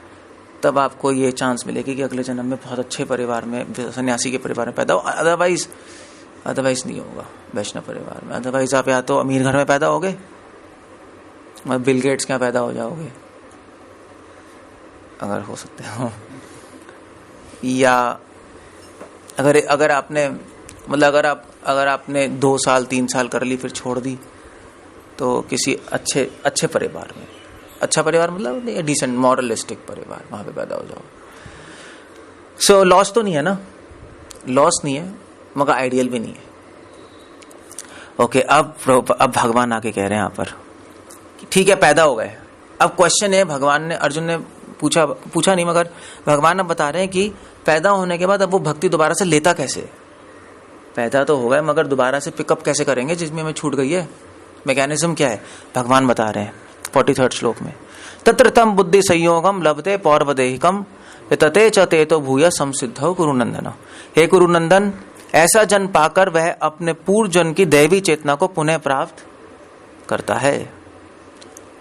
तब आपको ये चांस मिलेगी कि अगले जन्म में बहुत अच्छे परिवार में, सन्यासी के परिवार में पैदा हो। अदरवाइज नहीं होगा वैष्णव परिवार में। अदरवाइज आप या तो अमीर घर में पैदा होगे, मतलब बिल गेट्स क्या पैदा हो जाओगे अगर हो सकते हो, या अगर आपने मतलब अगर आपने 2 साल 3 साल कर ली फिर छोड़ दी, तो किसी अच्छे परिवार में, अच्छा परिवार मतलब डिसेंट मॉरलिस्टिक परिवार, वहां पे पैदा हो जाओ। सो लॉस तो नहीं है ना, लॉस नहीं है मगर आइडियल भी नहीं है। ओके, अब भगवान आके कह रहे हैं यहाँ पर ठीक है पैदा हो गए। अब क्वेश्चन है, भगवान ने, अर्जुन ने पूछा नहीं मगर भगवान अब बता रहे हैं कि पैदा होने के बाद अब वो भक्ति दोबारा से लेता कैसे। पैदा तो हो गए मगर दोबारा से पिकअप कैसे करेंगे जिसमें हमें छूट गई है, मैकेनिज्म क्या है, भगवान बता रहे हैं 43 श्लोक में। तत्र तम बुद्धि संयोगम लभते पौर्वदेहिकम तते च ते तो भूय संसिद्धौ कुरुनंदन। हे कुरुनंदन, ऐसा जन पाकर वह अपने पूर्व जन्म की दैवी चेतना को पुनः प्राप्त करता है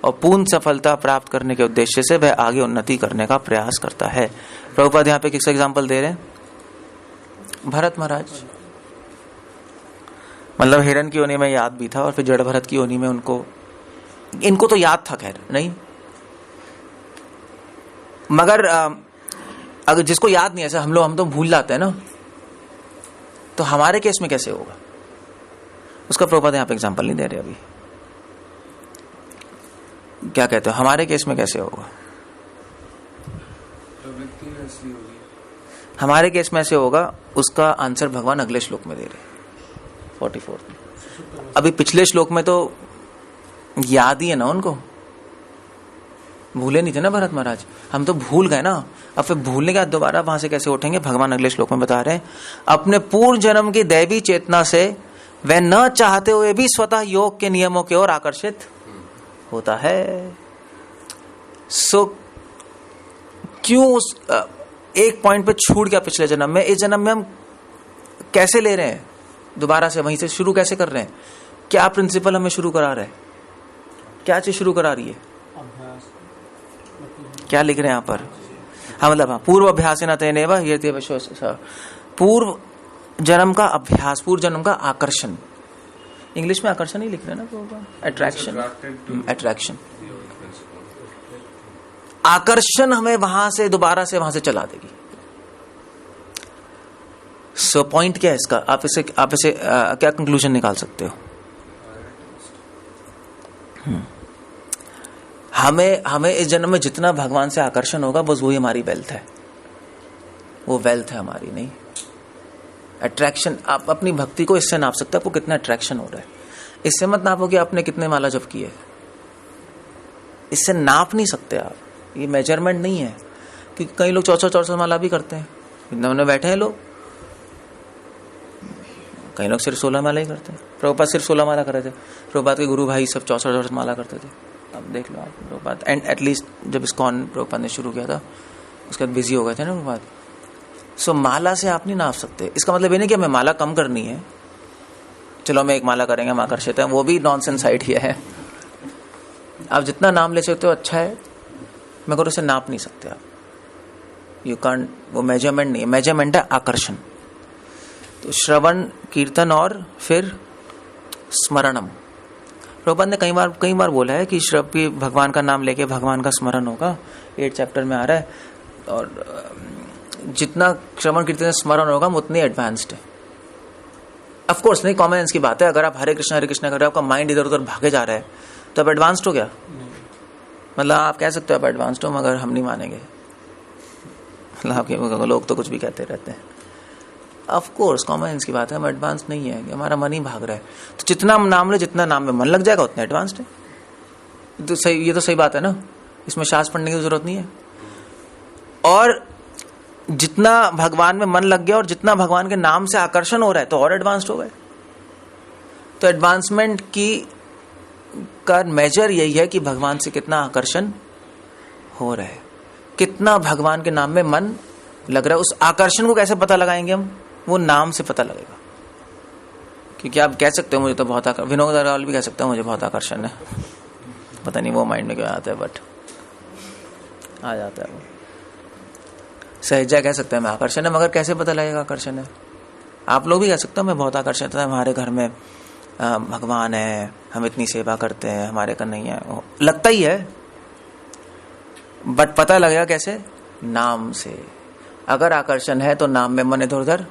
और पूर्ण सफलता प्राप्त करने के उद्देश्य से वह आगे उन्नति करने का प्रयास करता है। प्रभुपाद यहाँ पे किसका एग्जाम्पल दे रहे हैं? भरत महाराज। मतलब हिरण की योनि में याद भी था और फिर जड़ भरत की योनि में इनको तो याद था, खैर नहीं, मगर अगर जिसको याद नहीं है, ऐसा हम तो भूल जाते हैं ना, तो हमारे केस में कैसे होगा उसका प्रभुपाद यहाँ पे एग्जाम्पल नहीं दे रहे। अभी क्या कहते हो, हमारे केस में कैसे होगा? हमारे केस में ऐसे होगा, उसका आंसर भगवान अगले श्लोक में दे रहे 44 में। अभी पिछले श्लोक में तो याद ही है ना उनको, भूले नहीं थे ना भरत महाराज, हम तो भूल गए ना। अब फिर भूलने के बाद दोबारा वहां से कैसे उठेंगे? भगवान अगले श्लोक में बता रहे हैं, अपने पूर्व जन्म की दैवी चेतना से वह न चाहते हुए भी स्वतः योग के नियमों की ओर आकर्षित होता है। सो क्यों उस एक पॉइंट पे छूट गया पिछले जन्म में, इस जन्म में हम कैसे ले रहे हैं दोबारा से, वहीं से शुरू कैसे कर रहे हैं? क्या प्रिंसिपल हमें शुरू करा रहा है, क्या चीज शुरू करा रही है? क्या लिख रहे हैं यहाँ पर? हाँ मतलब हाँ, पूर्व अभ्यास न तेन एव ये विश्वास, पूर्व जन्म का अभ्यास, पूर्व जन्म का आकर्षण। इंग्लिश में आकर्षण ही लिख रहे हैं ना, अट्रैक्शन, अट्रैक्शन, आकर्षण हमें वहां से दोबारा से वहां से चला देगी। सो पॉइंट क्या है इसका? आप इसे क्या कंक्लूजन निकाल सकते हो? हमें इस जन्म में जितना भगवान से आकर्षण होगा बस वही हमारी वेल्थ है, वो वेल्थ है हमारी, नहीं अट्रैक्शन। आप अपनी भक्ति को इससे नाप सकते हैं आपको कितना अट्रैक्शन हो रहा है। इससे मत नापो कि आपने कितने माला जप किए, इससे नाप नहीं सकते आप, ये मेजरमेंट नहीं है। क्योंकि कई लोग 400 माला भी करते हैं, इतने बैठे हैं लोग, कई लोग सिर्फ 16 माला ही करते हैं। प्रभुपाद सिर्फ 16 माला कर रहे थे, प्रभुपाद के गुरु भाई सब 400 माला करते थे। अब देख लो आप, प्रभुपाद एंड एटलीस्ट जब इस्कॉन प्रभुपाद ने शुरू किया था उसके बाद बिजी हो गए थे ना प्रभुपाद। सो माला से आप नहीं नाप सकते। इसका मतलब ये नहीं कि हमें माला कम करनी है, चलो हम एक माला करेंगे हम आकर्षित हैं, वो भी नॉनसेंस आइडिया है। आप जितना नाम ले सकते हो अच्छा है, मगर उसे नाप नहीं सकते आप, यू कांट, वो मेजरमेंट नहीं है, मेजरमेंट है आकर्षण। तो श्रवण कीर्तन और फिर स्मरणम, प्रभुपाद ने कई बार बोला है कि श्रवण भगवान का नाम लेके भगवान का स्मरण होगा, 8 चैप्टर में आ रहा है, और जितना श्रवण कीर्तन स्मरण होगा उतने एडवांस्ड है। ऑफ कोर्स नहीं, कॉमन सेंस की बात है, अगर आप हरे कृष्णा कर रहे हो, आपका माइंड इधर उधर भागे जा रहा है, तो आप एडवांस्ड हो गया? मतलब आप कह सकते हो आप एडवांस्ड हो, मगर हम नहीं मानेंगे। मतलब आपके लोग तो कुछ भी कहते रहते हैं। ऑफ कोर्स कॉमन सेंस की बात है, हम एडवांस नहीं है, हमारा मन ही भाग रहा है। तो जितना नाम ले, जितना नाम में मन लग जाएगा उतना एडवांस्ड है। तो सही, ये तो सही बात है ना, इसमें शास्त्र पढ़ने की जरूरत नहीं है। और जितना भगवान में मन लग गया और जितना भगवान के नाम से आकर्षण हो रहा है तो और एडवांस्ड हो गए। तो एडवांसमेंट का मेजर यही है कि भगवान से कितना आकर्षण हो रहा है, कितना भगवान के नाम में मन लग रहा है। उस आकर्षण को कैसे पता लगाएंगे हम? वो नाम से पता लगेगा। क्योंकि आप कह सकते हो मुझे तो बहुत विनोद अग्रवाल भी कह सकते हो मुझे बहुत आकर्षण है, पता नहीं वो माइंड में क्यों आता है, बट आ जाता है वो। सहजा कह सकते हैं मैं आकर्षण है, मगर कैसे पता लगेगा आकर्षण है? आप लोग भी कह सकते हो मैं बहुत आकर्षित है, हमारे घर में भगवान है, हम इतनी सेवा करते हैं, हमारे का नहीं है, लगता ही है, बट पता लगेगा कैसे? नाम से। अगर आकर्षण है तो नाम में मन इधर उधर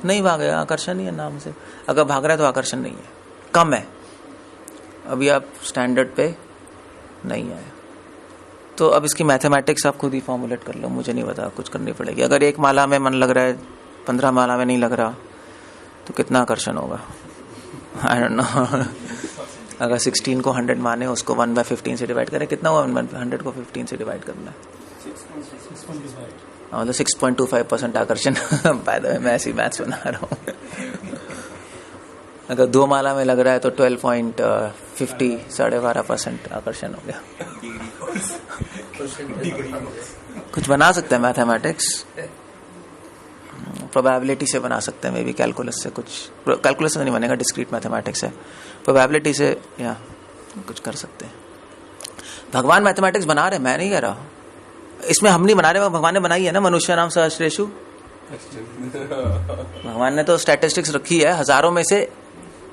नहीं भागेगा, आकर्षण ही है नाम से। अगर भाग रहा है तो आकर्षण नहीं है, कम है, अभी आप स्टैंडर्ड पे नहीं आए। तो अब इसकी मैथमेटिक्स आप खुद ही फॉर्मुलेट कर लो, मुझे नहीं पता, कुछ करनी पड़ेगी। अगर 1 माला में मन लग रहा है, 15 माला में नहीं लग रहा, तो कितना आकर्षण होगा? I don't know. अगर 16 को 100 माने, उसको 1/15 से डिवाइड करें, कितना हुआ? 100 को 15 से डिवाइड करना है, मतलब 6.25% आकर्षण। बाय द वे मैं ऐसी मैथ्स बना रहा हूँ। अगर 2 माला में लग रहा है तो 12.50, 12.5% आकर्षण हो गया। कुछ बना सकते हैं मैथमेटिक्स, प्रोबेबिलिटी से बना सकते हैं, मे बी कैलकुलस से। कुछ कैलकुलस से नहीं बनेगा, डिस्क्रीट मैथमेटिक्स है, प्रोबेबिलिटी से या कुछ कर सकते हैं। भगवान मैथमेटिक्स बना रहे, मैं नहीं कह रहा, इसमें हम नहीं बना रहे, भगवान ने बनाई है ना। मनुष्य नाम सहस्रेषु, भगवान ने तो स्टैटिस्टिक्स रखी है, हजारों में से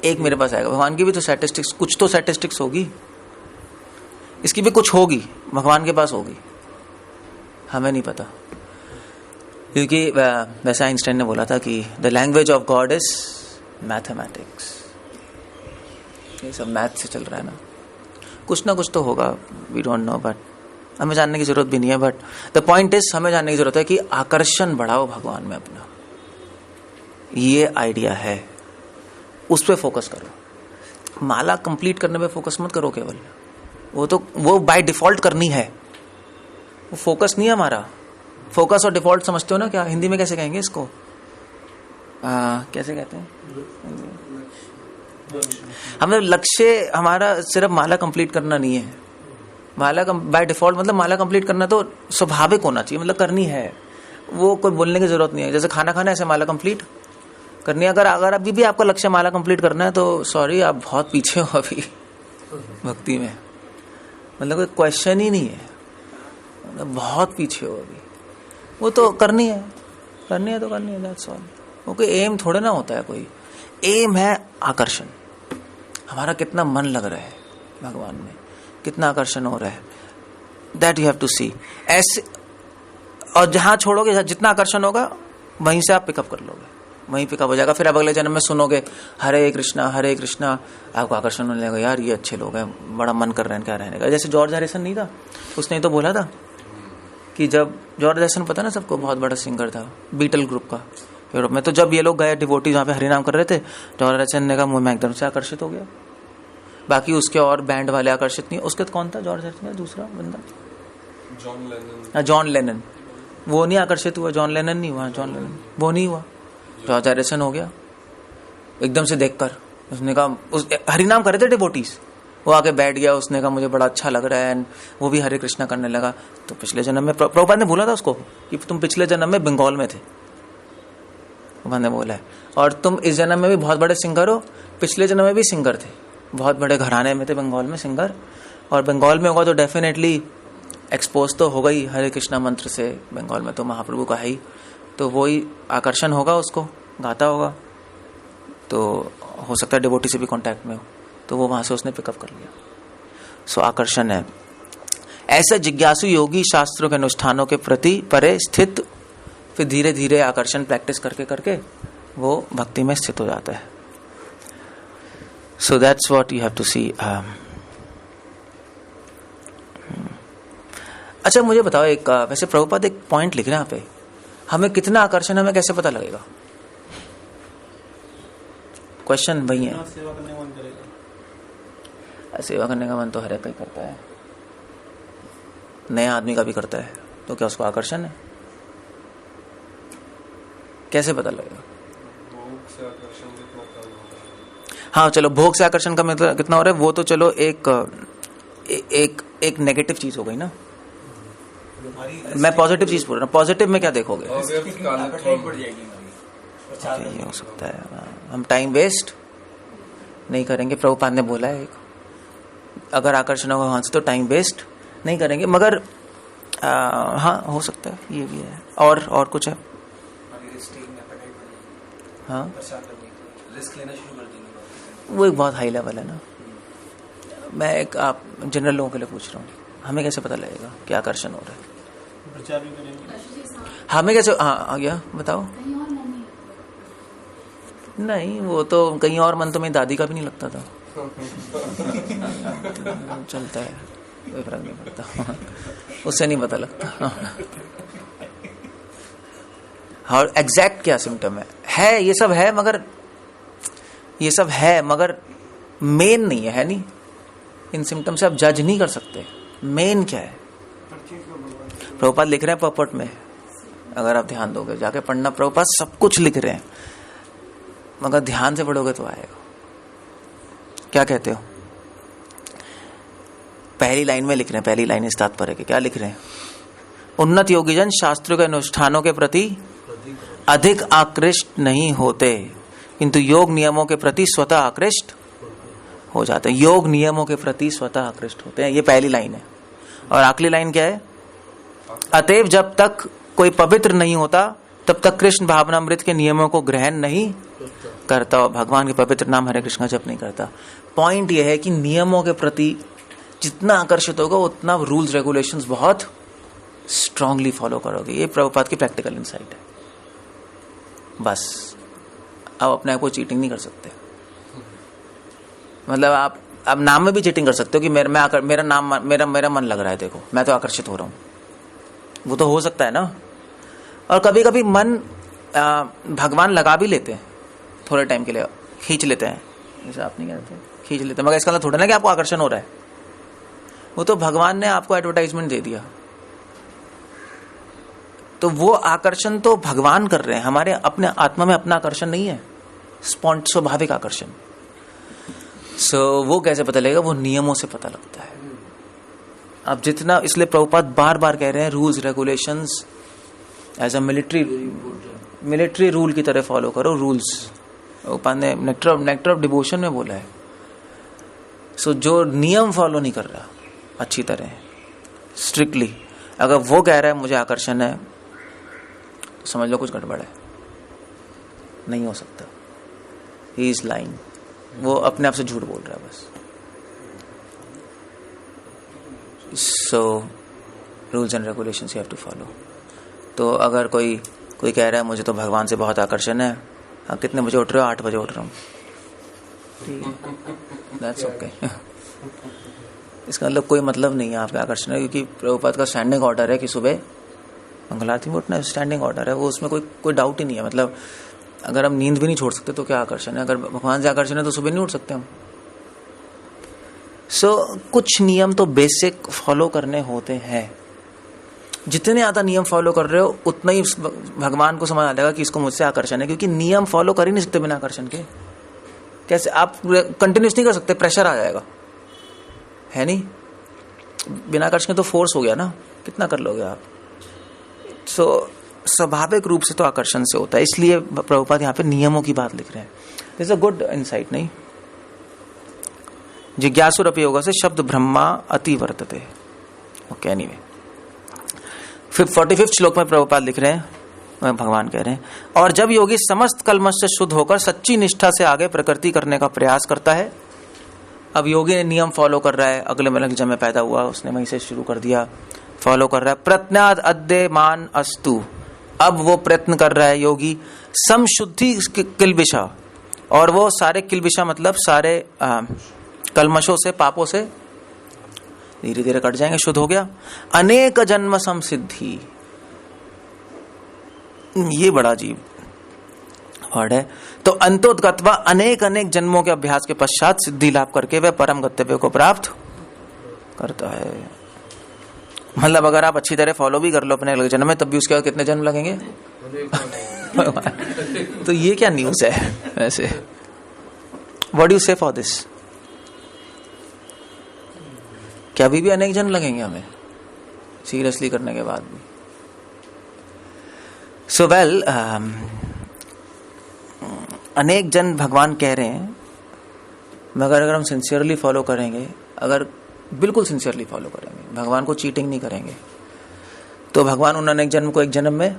एक मेरे पास आएगा। भगवान की भी तो स्टैटिस्टिक्स, कुछ तो स्टैटिस्टिक्स होगी, इसकी भी कुछ होगी, भगवान के पास होगी, हमें नहीं पता। क्योंकि वैसे आइंस्टाइन ने बोला था कि the language of God is mathematics. ये सब मैथ से चल रहा है ना, कुछ ना कुछ तो होगा, वी डोंट नो, बट हमें जानने की जरूरत भी नहीं है। बट द पॉइंट इज, हमें जानने की जरूरत है कि आकर्षण बढ़ाओ भगवान में अपना, ये आइडिया है, उस पे फोकस करो। माला कंप्लीट करने पे फोकस मत करो केवल, वो बाय डिफॉल्ट करनी है, वो फोकस नहीं है हमारा। फोकस और डिफॉल्ट समझते हो ना क्या? हिंदी में कैसे कहेंगे इसको? कैसे कहते हैं? हमें लक्ष्य हमारा सिर्फ माला कंप्लीट करना नहीं है। माला बाय डिफॉल्ट मतलब माला कंप्लीट करना तो स्वाभाविक होना चाहिए, मतलब करनी है, वो कोई बोलने की जरूरत नहीं है। जैसे खाना खाना, ऐसे माला कंप्लीट करनी है। अगर अभी भी आपका लक्ष्य माला कंप्लीट करना है तो सॉरी, आप बहुत पीछे हो अभी भक्ति में, मतलब कोई क्वेश्चन ही नहीं है, मतलब बहुत पीछे हो अभी। वो तो करनी है तो करनी है, दैट्स ऑल। वो कोई एम थोड़े ना होता है, कोई एम है आकर्षण। हमारा कितना मन लग रहा है भगवान में, कितना आकर्षण हो रहा है, दैट यू हैव टू सी ऐसे। और जहां छोड़ोगे, जितना आकर्षण होगा वहीं से आप पिकअप कर लोगे, वहीं पिकअप हो जाएगा। फिर आप अगले जन्म में सुनोगे हरे कृष्णा, आपको आकर्षण होने लगेगा, यार ये अच्छे लोग हैं, बड़ा मन कर रहे हैं क्या रहने का। जैसे जॉर्ज हैरिसन नहीं था, उसने तो बोला था कि जब जॉर्ज हैरिसन, पता ना सबको, बहुत बड़ा सिंगर था बीटल ग्रुप का यूरोप में। तो जब ये लोग गए डिवोटी वहां पे हरिनाम कर रहे थे, जॉर्ज हैरिसन ने कहा मैं एकदम से आकर्षित हो गया, बाकी उसके और बैंड वाले आकर्षित नहीं। उसके कौन था जॉर्ज हैरिसन का दूसरा बंदा? John Lennon. वो नहीं आकर्षित हुआ, जॉन लेनन नहीं हुआ, जॉन लेनन वो नहीं हुआ, जॉर्ज हैरिसन हो गया एकदम से देखकर। उसने कहा, हरिनाम कर रहे थे डिवोटीज, वो आके बैठ गया, उसने कहा मुझे बड़ा अच्छा लग रहा है, एंड वो भी हरे कृष्णा करने लगा। तो पिछले जन्म में प्रभुपाद ने बोला था उसको कि तुम पिछले जन्म में बंगाल में थे, प्रभुपाद ने बोला है, और तुम इस जन्म में भी बहुत बड़े सिंगर हो, पिछले जन्म में भी सिंगर थे, बहुत बड़े घराने में थे बंगाल में सिंगर, और बंगाल में होगा तो डेफिनेटली एक्सपोज तो होगा ही हरे कृष्णा मंत्र से, बंगाल में तो महाप्रभु का है ही, तो वही आकर्षण होगा, उसको गाता होगा, तो हो सकता है डिवोटी से भी कांटेक्ट में हो। तो वो वहां से उसने पिकअप कर लिया। सो आकर्षण है। ऐसे जिज्ञासु योगी शास्त्रों के अनुष्ठानों के प्रति परे स्थित, फिर धीरे धीरे आकर्षण प्रैक्टिस करके करके वो भक्ति में स्थित हो जाता है। So that's what you have to see. अच्छा मुझे बताओ, एक वैसे प्रभुपाद एक पॉइंट लिख रहे हैं यहाँ पे, हमें कितना आकर्षण हमें कैसे पता लगेगा? क्वेश्चन वही है। सेवा करने का मन करेगा। सेवा करने का मन तो हर एक का ही करता है, नया आदमी का भी करता है, तो क्या उसको आकर्षण है? कैसे पता लगेगा? भोग से आकर्षण कितना कम होता है। हाँ चलो, भोग से आकर्षण का मतलब कितना हो रहा है वो तो चलो एक नेगेटिव चीज हो गई ना। मैं पॉजिटिव चीज बोल रहा हूँ। पॉजिटिव में क्या देखोगे? बढ़ जाएगी ये हो सकता है हम टाइम वेस्ट नहीं करेंगे। प्रभुपाद ने बोला है अगर आकर्षण होगा वहां से तो टाइम वेस्ट नहीं करेंगे, मगर हाँ हो सकता है ये भी है। और कुछ है? हाँ रिस्क लेना शुरू कर देंगे। वो एक बहुत हाई लेवल है ना। मैं एक आप जनरल लोगों के लिए पूछ रहा हूँ, हमें कैसे पता लगेगा क्या आकर्षण हो रहा है? प्रचार भी करेंगे। हमें कैसे? हाँ आ गया, बताओ। नहीं वो तो कहीं और मन तो मेरी दादी का भी नहीं लगता था। चलता है, कोई फर्क नहीं पड़ता, उससे नहीं पता लगता। और एग्जैक्ट क्या सिम्टम है ये सब है, मगर मेन नहीं है नहीं। इन सिम्टम से आप जज नहीं कर सकते मेन क्या है। प्रभुपाद लिख रहे हैं पर्पट में, अगर आप ध्यान दोगे, जाके पढ़ना, प्रभुपाद सब कुछ लिख रहे हैं, मगर ध्यान से पढ़ोगे तो आएगा। क्या कहते हो? पहली लाइन में लिख रहे हैं, पहली लाइन इस तात्पर्य के क्या लिख रहे हैं? उन्नत योगीजन शास्त्रों के अनुष्ठानों के प्रति अधिक आकृष्ट नहीं होते, किंतु योग नियमों के प्रति स्वतः आकृष्ट हो जाते हैं। योग नियमों के प्रति स्वतः आकृष्ट होते हैं, ये पहली लाइन है। और आखिरी लाइन क्या है? अतएव जब तक कोई पवित्र नहीं होता तब तक कृष्ण भावनामृत के नियमों को ग्रहण नहीं करता और भगवान के पवित्र नाम हरे कृष्ण जप नहीं करता। पॉइंट यह है कि नियमों के प्रति जितना आकर्षित होगा उतना रूल्स रेगुलेशंस बहुत स्ट्रांगली फॉलो करोगे। ये प्रभुपाद की प्रैक्टिकल इनसाइट है। बस आप अपने आप को चीटिंग नहीं कर सकते। मतलब आप नाम में भी चीटिंग कर सकते हो कि मेरा मन लग रहा है, देखो मैं तो आकर्षित हो रहा हूं, वो तो हो सकता है ना। और कभी कभी मन भगवान लगा भी लेते हैं, थोड़े टाइम के लिए खींच लेते हैं, जैसे आप नहीं कहते खींच लेते हैं, मगर इसका मतलब थोड़ा ना कि आपको आकर्षण हो रहा है। वो तो भगवान ने आपको एडवर्टाइजमेंट दे दिया, तो वो आकर्षण तो भगवान कर रहे हैं, हमारे अपने आत्मा में अपना आकर्षण नहीं है, स्वाभाविक आकर्षण। वो कैसे पता लगेगा? वो नियमों से पता लगता है। अब जितना, इसलिए प्रभुपाद बार बार कह रहे हैं rules regulations as a military rule की तरह फॉलो करो। रूल्स प्रभुपाद ने नेक्टर ऑफ डिवोशन में बोला है। जो नियम फॉलो नहीं कर रहा अच्छी तरह स्ट्रिक्टली, अगर वो कह रहा है मुझे आकर्षण है, तो समझ लो कुछ गड़बड़ है, नहीं हो सकता। ही इज लाइंग, वो अपने आप से झूठ बोल रहा है बस। Rules and regulations you have to follow. तो अगर कोई कह रहा है मुझे तो भगवान से बहुत आकर्षण है, आप कितने बजे उठ रहे हो? 8 बजे उठ रहा हूँ, ठीक है, दैट्स ओके। इसका मतलब कोई मतलब नहीं है आपका आकर्षण है, क्योंकि प्रभुपाद का स्टैंडिंग ऑर्डर है कि सुबह मंगलारती में उठना, स्टैंडिंग ऑर्डर है वो, उसमें कोई डाउट ही नहीं है। मतलब अगर हम नींद भी नहीं छोड़ सकते तो क्या आकर्षण है? अगर भगवान से आकर्षण है तो सुबह नहीं उठ सकते हम। कुछ नियम तो बेसिक फॉलो करने होते हैं। जितने ज्यादा नियम फॉलो कर रहे हो उतना ही भगवान को समझ आ जाएगा कि इसको मुझसे आकर्षण है, क्योंकि नियम फॉलो कर ही नहीं सकते बिना आकर्षण के। कैसे आप कंटिन्यूस नहीं कर सकते, प्रेशर आ जाएगा, है नहीं? बिना आकर्षण के तो फोर्स हो गया ना, कितना कर लोगे आप? स्वाभाविक रूप से तो आकर्षण से होता है, इसलिए प्रभुपाद यहाँ पे नियमों की बात लिख रहे हैं। This is a good insight, नहीं? जिज्ञासुरपि योगा से शब्द ब्रह्मा अति वर्तते। ओके, एनीवे, 45 श्लोक में प्रभुपाद लिख रहे हैं, भगवान कह रहे हैं, और जब योगी समस्त कलमश से शुद्ध होकर सच्ची निष्ठा से आगे प्रकृति करने का प्रयास करता है, अब योगी ने नियम फॉलो कर रहा है, अगले मलक जब में पैदा हुआ उसने वहीं से शुरू कर दिया, फॉलो कर रहा है। प्रत्याद अद्यमान अस्तु, अब वो प्रयत्न कर रहा है योगी समशुद्धि किलबिषा, और वो सारे किलबिषा मतलब सारे कलमशों से, पापों से धीरे धीरे कट जाएंगे, शुद्ध हो गया। अनेक जन्म समसिद्धि, ये बड़ा अजीब वर्ड है। तो अंतोदगत्वा, अनेक अनेक जन्मों के अभ्यास के पश्चात सिद्धि लाभ करके वह परम गंतव्य को प्राप्त करता है। मतलब अगर आप अच्छी तरह फॉलो भी कर लो अपने अगले जन्म में, तब भी उसके बाद कितने जन्म लगेंगे? तो ये क्या न्यूज है वैसे? व्हाट डू यू से फॉर दिस? क्या अभी भी अनेक जन्म लगेंगे हमें सीरियसली करने के बाद भी? सो वेल, अनेक जन भगवान कह रहे हैं, मगर अगर हम सिंसियरली फॉलो करेंगे, अगर बिल्कुल सिंसियरली फॉलो करेंगे, भगवान को चीटिंग नहीं करेंगे, तो भगवान उन अनेक जन्म को एक जन्म में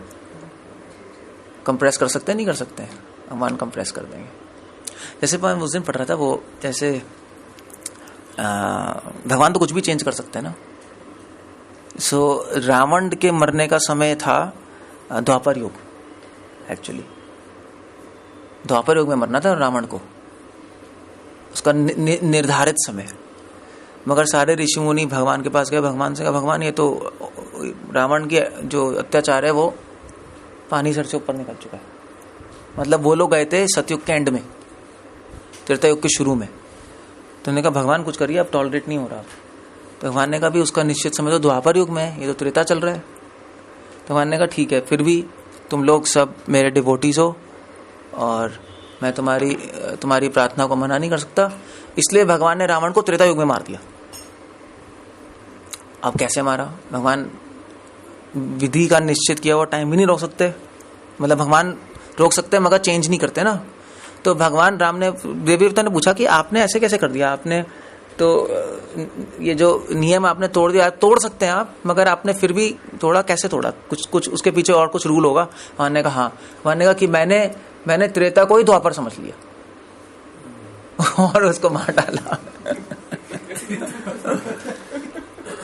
कंप्रेस कर सकते हैं, नहीं कर सकते हैं? भगवान कंप्रेस कर देंगे। जैसे मैं उस दिन पढ़ रहा था, वो जैसे भगवान तो कुछ भी चेंज कर सकते हैं ना। सो रावण के मरने का समय था द्वापर युग, एक्चुअली द्वापर युग में मरना था रावण को, उसका निर्धारित समय। मगर सारे ऋषि मुनि भगवान के पास गए, भगवान से कहा, भगवान ये तो रावण के जो अत्याचार है वो पानी सर से ऊपर निकल चुका है। मतलब वो लोग गए थे सतयुग के एंड में, त्रेतायुग के शुरू में। तो उन्होंने कहा भगवान कुछ करिए, अब टॉलरेट नहीं हो रहा। तो भगवान ने कहा भी उसका निश्चित समय तो द्वापर युग में है, ये तो त्रेता चल रहा है। तो भगवान ने कहा ठीक है, फिर भी तुम लोग सब मेरे डिवोटीज हो और मैं तुम्हारी प्रार्थना को मना नहीं कर सकता। इसलिए भगवान ने रावण को त्रेता युग में मार दिया। अब कैसे मारा? भगवान विधि का निश्चित किया हुआ टाइम भी नहीं रोक सकते, मतलब भगवान रोक सकते हैं मगर चेंज नहीं करते ना। तो भगवान राम ने, देवी देवता ने पूछा कि आपने ऐसे कैसे कर दिया? आपने तो ये जो नियम आपने तोड़ दिया, तोड़ सकते हैं आप, मगर आपने फिर भी तोड़ा, कैसे तोड़ा? कुछ उसके पीछे और कुछ रूल होगा। भगवान ने कहा, हाँ। भगवान ने कहा कि मैंने त्रेता को ही द्वापर समझ लिया और उसको मार डाला।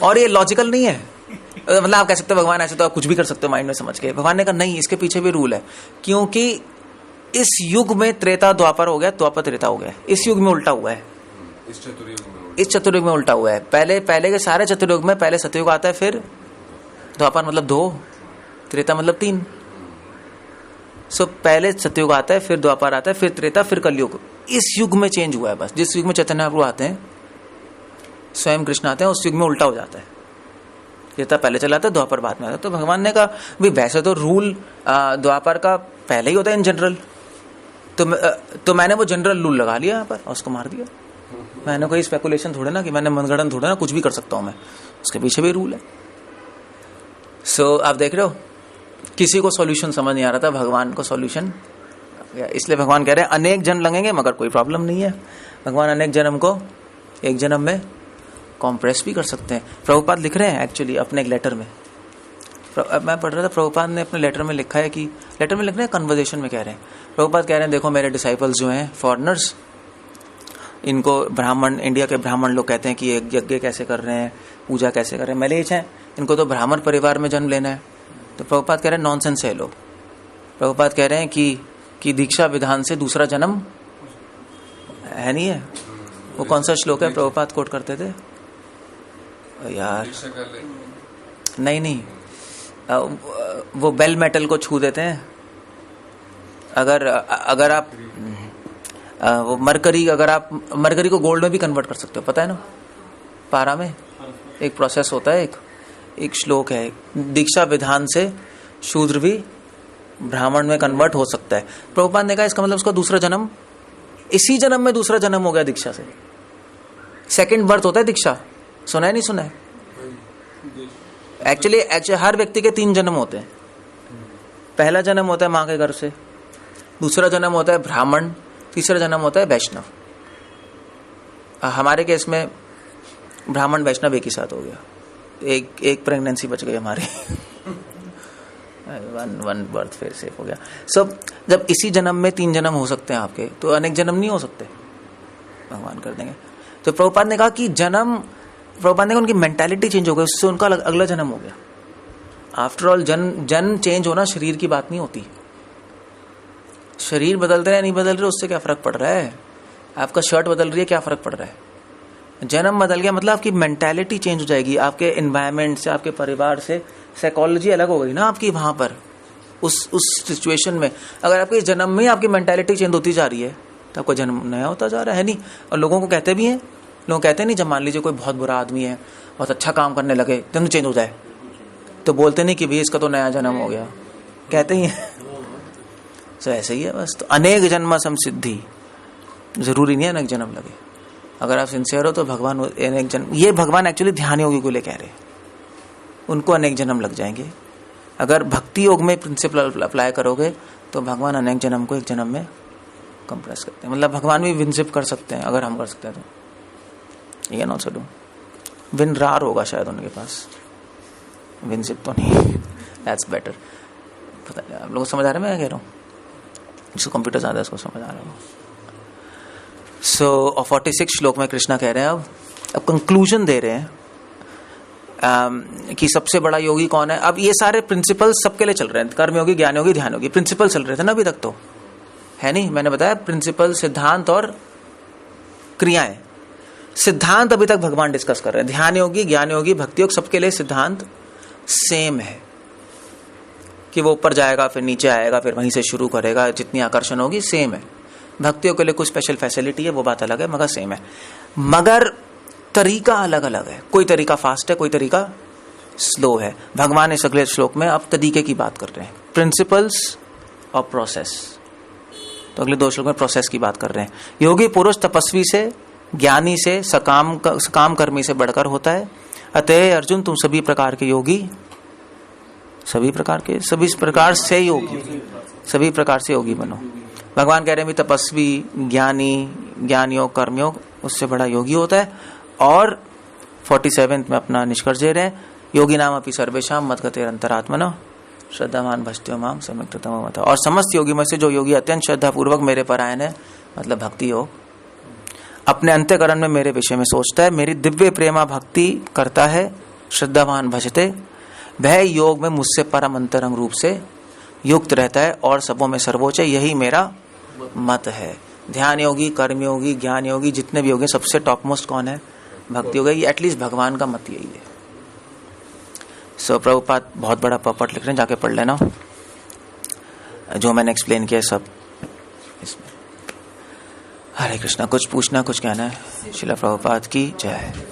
और ये लॉजिकल नहीं है, मतलब आप कह सकते हो भगवान ऐसे तो आप कुछ भी कर सकते हो माइंड में समझ के। भगवान ने कहा नहीं, इसके पीछे भी रूल है, क्योंकि इस युग में त्रेता द्वापर हो गया, द्वापर त्रेता हो गया। इस युग में उल्टा हुआ है, इस चतुर्युग में उल्टा हुआ है। पहले के सारे चतुर्युग में पहले सतयुग आता है, फिर द्वापर मतलब 2, त्रेता मतलब 3। सो पहले सतयुग आता है, फिर द्वापर आता है, फिर त्रेता, फिर कलयुग। इस युग में चेंज हुआ है बस। जिस युग में चैतन्य प्रभु आते हैं, स्वयं कृष्ण आते हैं, उस युग में उल्टा हो जाता है। त्रेता पहले चला आता है, द्वापर बाद में आता है। तो भगवान ने कहा भाई वैसे तो रूल द्वापर का पहले ही होता है इन जनरल, तो मैंने वो जनरल रूल लगा लिया यहाँ पर और उसको मार दिया। मैंने कोई स्पेकुलेशन थोड़े ना कि मैंने मनगढ़ंत थोड़े ना, कुछ भी कर सकता हूं मैं, उसके पीछे भी रूल है। सो आप देख रहे हो, किसी को सॉल्यूशन समझ नहीं आ रहा था, भगवान को सॉल्यूशन। इसलिए भगवान कह रहे हैं अनेक जन्म लगेंगे मगर कोई प्रॉब्लम नहीं है। भगवान अनेक जन्म को एक जन्म में कॉम्प्रेस भी कर सकते हैं। प्रभुपाद लिख रहे हैं एक्चुअली अपने एक लेटर में, मैं पढ़ रहा था, प्रभुपाद ने अपने लेटर में लिखा है कि, लेटर में लिख रहे हैं, कन्वर्सेशन में कह रहे हैं, प्रभुपाद कह रहे हैं देखो मेरे डिसाइपल्स जो हैं फॉरेनर्स, इनको ब्राह्मण, इंडिया के ब्राह्मण लोग कहते हैं कि एक यज्ञ कैसे कर रहे हैं, पूजा कैसे कर रहे हैं, मलेच्छ हैं, इनको तो ब्राह्मण परिवार में जन्म लेना है। तो प्रभुपाद कह रहे हैं नॉनसेंस है लोग। प्रभुपाद कह रहे हैं कि दीक्षा विधान से दूसरा जन्म है नहीं है। वो कौन सा श्लोक है प्रभुपाद कोट करते थे यार? नहीं, वो बेल मेटल को छू देते हैं। अगर आप वो मरकरी, अगर आप मरकरी को गोल्ड में भी कन्वर्ट कर सकते हो, पता है ना? पारा में एक प्रोसेस होता है, एक श्लोक है, दीक्षा विधान से शूद्र भी ब्राह्मण में कन्वर्ट हो सकता है। प्रभुपाद ने कहा इसका मतलब उसका दूसरा जन्म, इसी जन्म में दूसरा जन्म हो गया दीक्षा से। सेकंड बर्थ होता है दीक्षा, सुना है नहीं सुना है? एक्चुअली हर व्यक्ति के 3 जन्म होते हैं। पहला जन्म होता है माँ के गर्भ से, दूसरा जन्म होता है ब्राह्मण, तीसरा जन्म होता है वैष्णव। हमारे केस में ब्राह्मण वैष्णव एक ही साथ हो गया, एक प्रेगनेंसी बच गई हमारी। वन बर्थ फिर सेफ हो गया। सब जब इसी जन्म में 3 जन्म हो सकते हैं आपके, तो अनेक जन्म नहीं हो सकते? भगवान कर देंगे। तो प्रभुपाद ने कहा कि प्रभुपाद ने कहा उनकी मेंटालिटी चेंज हो गई, उससे उनका अगला जन्म हो गया। आफ्टर ऑल जन्म चेंज होना शरीर की बात नहीं होती। शरीर बदल रहा है नहीं बदल रहे उससे क्या फर्क पड़ रहा है? आपका शर्ट बदल रही है, क्या फर्क पड़ रहा है? जन्म बदल गया मतलब आपकी मेंटालिटी चेंज हो जाएगी, आपके एनवायरनमेंट से, आपके परिवार से साइकोलॉजी अलग हो गई ना आपकी वहां पर, उस सिचुएशन में। अगर आपके जन्म में आपकी मेंटालिटी चेंज होती जा रही है तो आपका जन्म नया होता जा रहा है नहीं। और लोगों को कहते भी हैं, लोग कहते हैं नहीं, जब मान लीजिए कोई बहुत बुरा आदमी है, बहुत अच्छा काम करने लगे, जन्म चेंज हो जाए, तो बोलते नहीं कि भाई इसका तो नया जन्म हो गया, कहते ही हैं। तो ऐसे ही है बस। तो अनेक जन्म संसिद्धि, जरूरी नहीं है अनेक जन्म लगे। अगर आप सिंसियर हो तो भगवान अनेक जन्म, ये भगवान एक्चुअली ध्यान योगी को ले कह रहे हैं, उनको अनेक जन्म लग जाएंगे। अगर भक्ति योग में प्रिंसिपल अप्लाई करोगे तो भगवान अनेक जन्म को एक जन्म में कंप्रेस करते हैं। मतलब भगवान भी विनसिप कर सकते हैं, अगर हम कर सकते हैं तो। ये नॉट सो डू विन रार होगा शायद उनके पास, विनसिप तो नहीं। That's better. पता नहीं आप लोगों को समझ आ रहा है मैं क्या कह रहा हूँ? जिसको कंप्यूटर ज्यादा है उसको समझ आ रहा है। सो 46 श्लोक में कृष्णा कह रहे हैं अब कंक्लूजन दे रहे हैं कि सबसे बड़ा योगी कौन है। अब ये सारे प्रिंसिपल सबके लिए चल रहे हैं, कर्म योगी, ज्ञान योगी, ध्यान योगी, प्रिंसिपल चल रहे थे ना अभी तक, तो है नहीं? मैंने बताया प्रिंसिपल, सिद्धांत और क्रियाएं। सिद्धांत अभी तक भगवान डिस्कस कर रहे हैं। ध्यान योगी, ज्ञान योगी, भक्ति योग, सबके लिए सिद्धांत सेम है कि वो ऊपर जाएगा फिर नीचे आएगा फिर वहीं से शुरू करेगा, जितनी आकर्षण होगी सेम है। भक्तियों के लिए कुछ स्पेशल फैसिलिटी है, वो बात अलग है, मगर सेम है। मगर तरीका अलग अलग है, कोई तरीका फास्ट है, कोई तरीका स्लो है। भगवान इस अगले श्लोक में अब तरीके की बात कर रहे हैं, प्रिंसिपल्स और प्रोसेस। तो अगले 2 श्लोक में प्रोसेस की बात कर रहे हैं। योगी पुरुष तपस्वी से, ज्ञानी से, सकाम कर्मी से बढ़कर होता है। अतः अर्जुन तुम सभी प्रकार के योगी, सभी प्रकार से योगी बनो। भगवान कह रहे हैं भी तपस्वी, ज्ञानी, ज्ञान योग, कर्म योग, उससे बड़ा योगी होता है। और 47 में अपना निष्कर्ष दे रहे हैं, योगी नाम अपि सर्वेषां मद्गतेर अंतरात्मनो श्रद्धावान भजते माम सम्यक् ततो मत। और समस्त योगी में से जो योगी अत्यंत श्रद्धा पूर्वक मेरे परायण है, मतलब भक्ति योग, अपने अंतःकरण में मेरे विषय में सोचता है, मेरी दिव्य प्रेमा भक्ति करता है, श्रद्धावान भजते, वह योग में मुझसे परम अंतरंग रूप से युक्त रहता है और सबों में सर्वोच्च है, यही मेरा मत है। ध्यान योगी, कर्म योगी, ज्ञान योगी, जितने भी योगी सबसे टॉप मोस्ट कौन है? भक्ति योगी। एटलीस्ट भगवान का मत यही है। सो प्रभुपाद बहुत बड़ा पॉपट लिख रहे हैं, जाके पढ़ लेना जो मैंने एक्सप्लेन किया सब इसमें। हरे कृष्णा। कुछ पूछना, कुछ कहना है? श्रील प्रभुपाद की जय।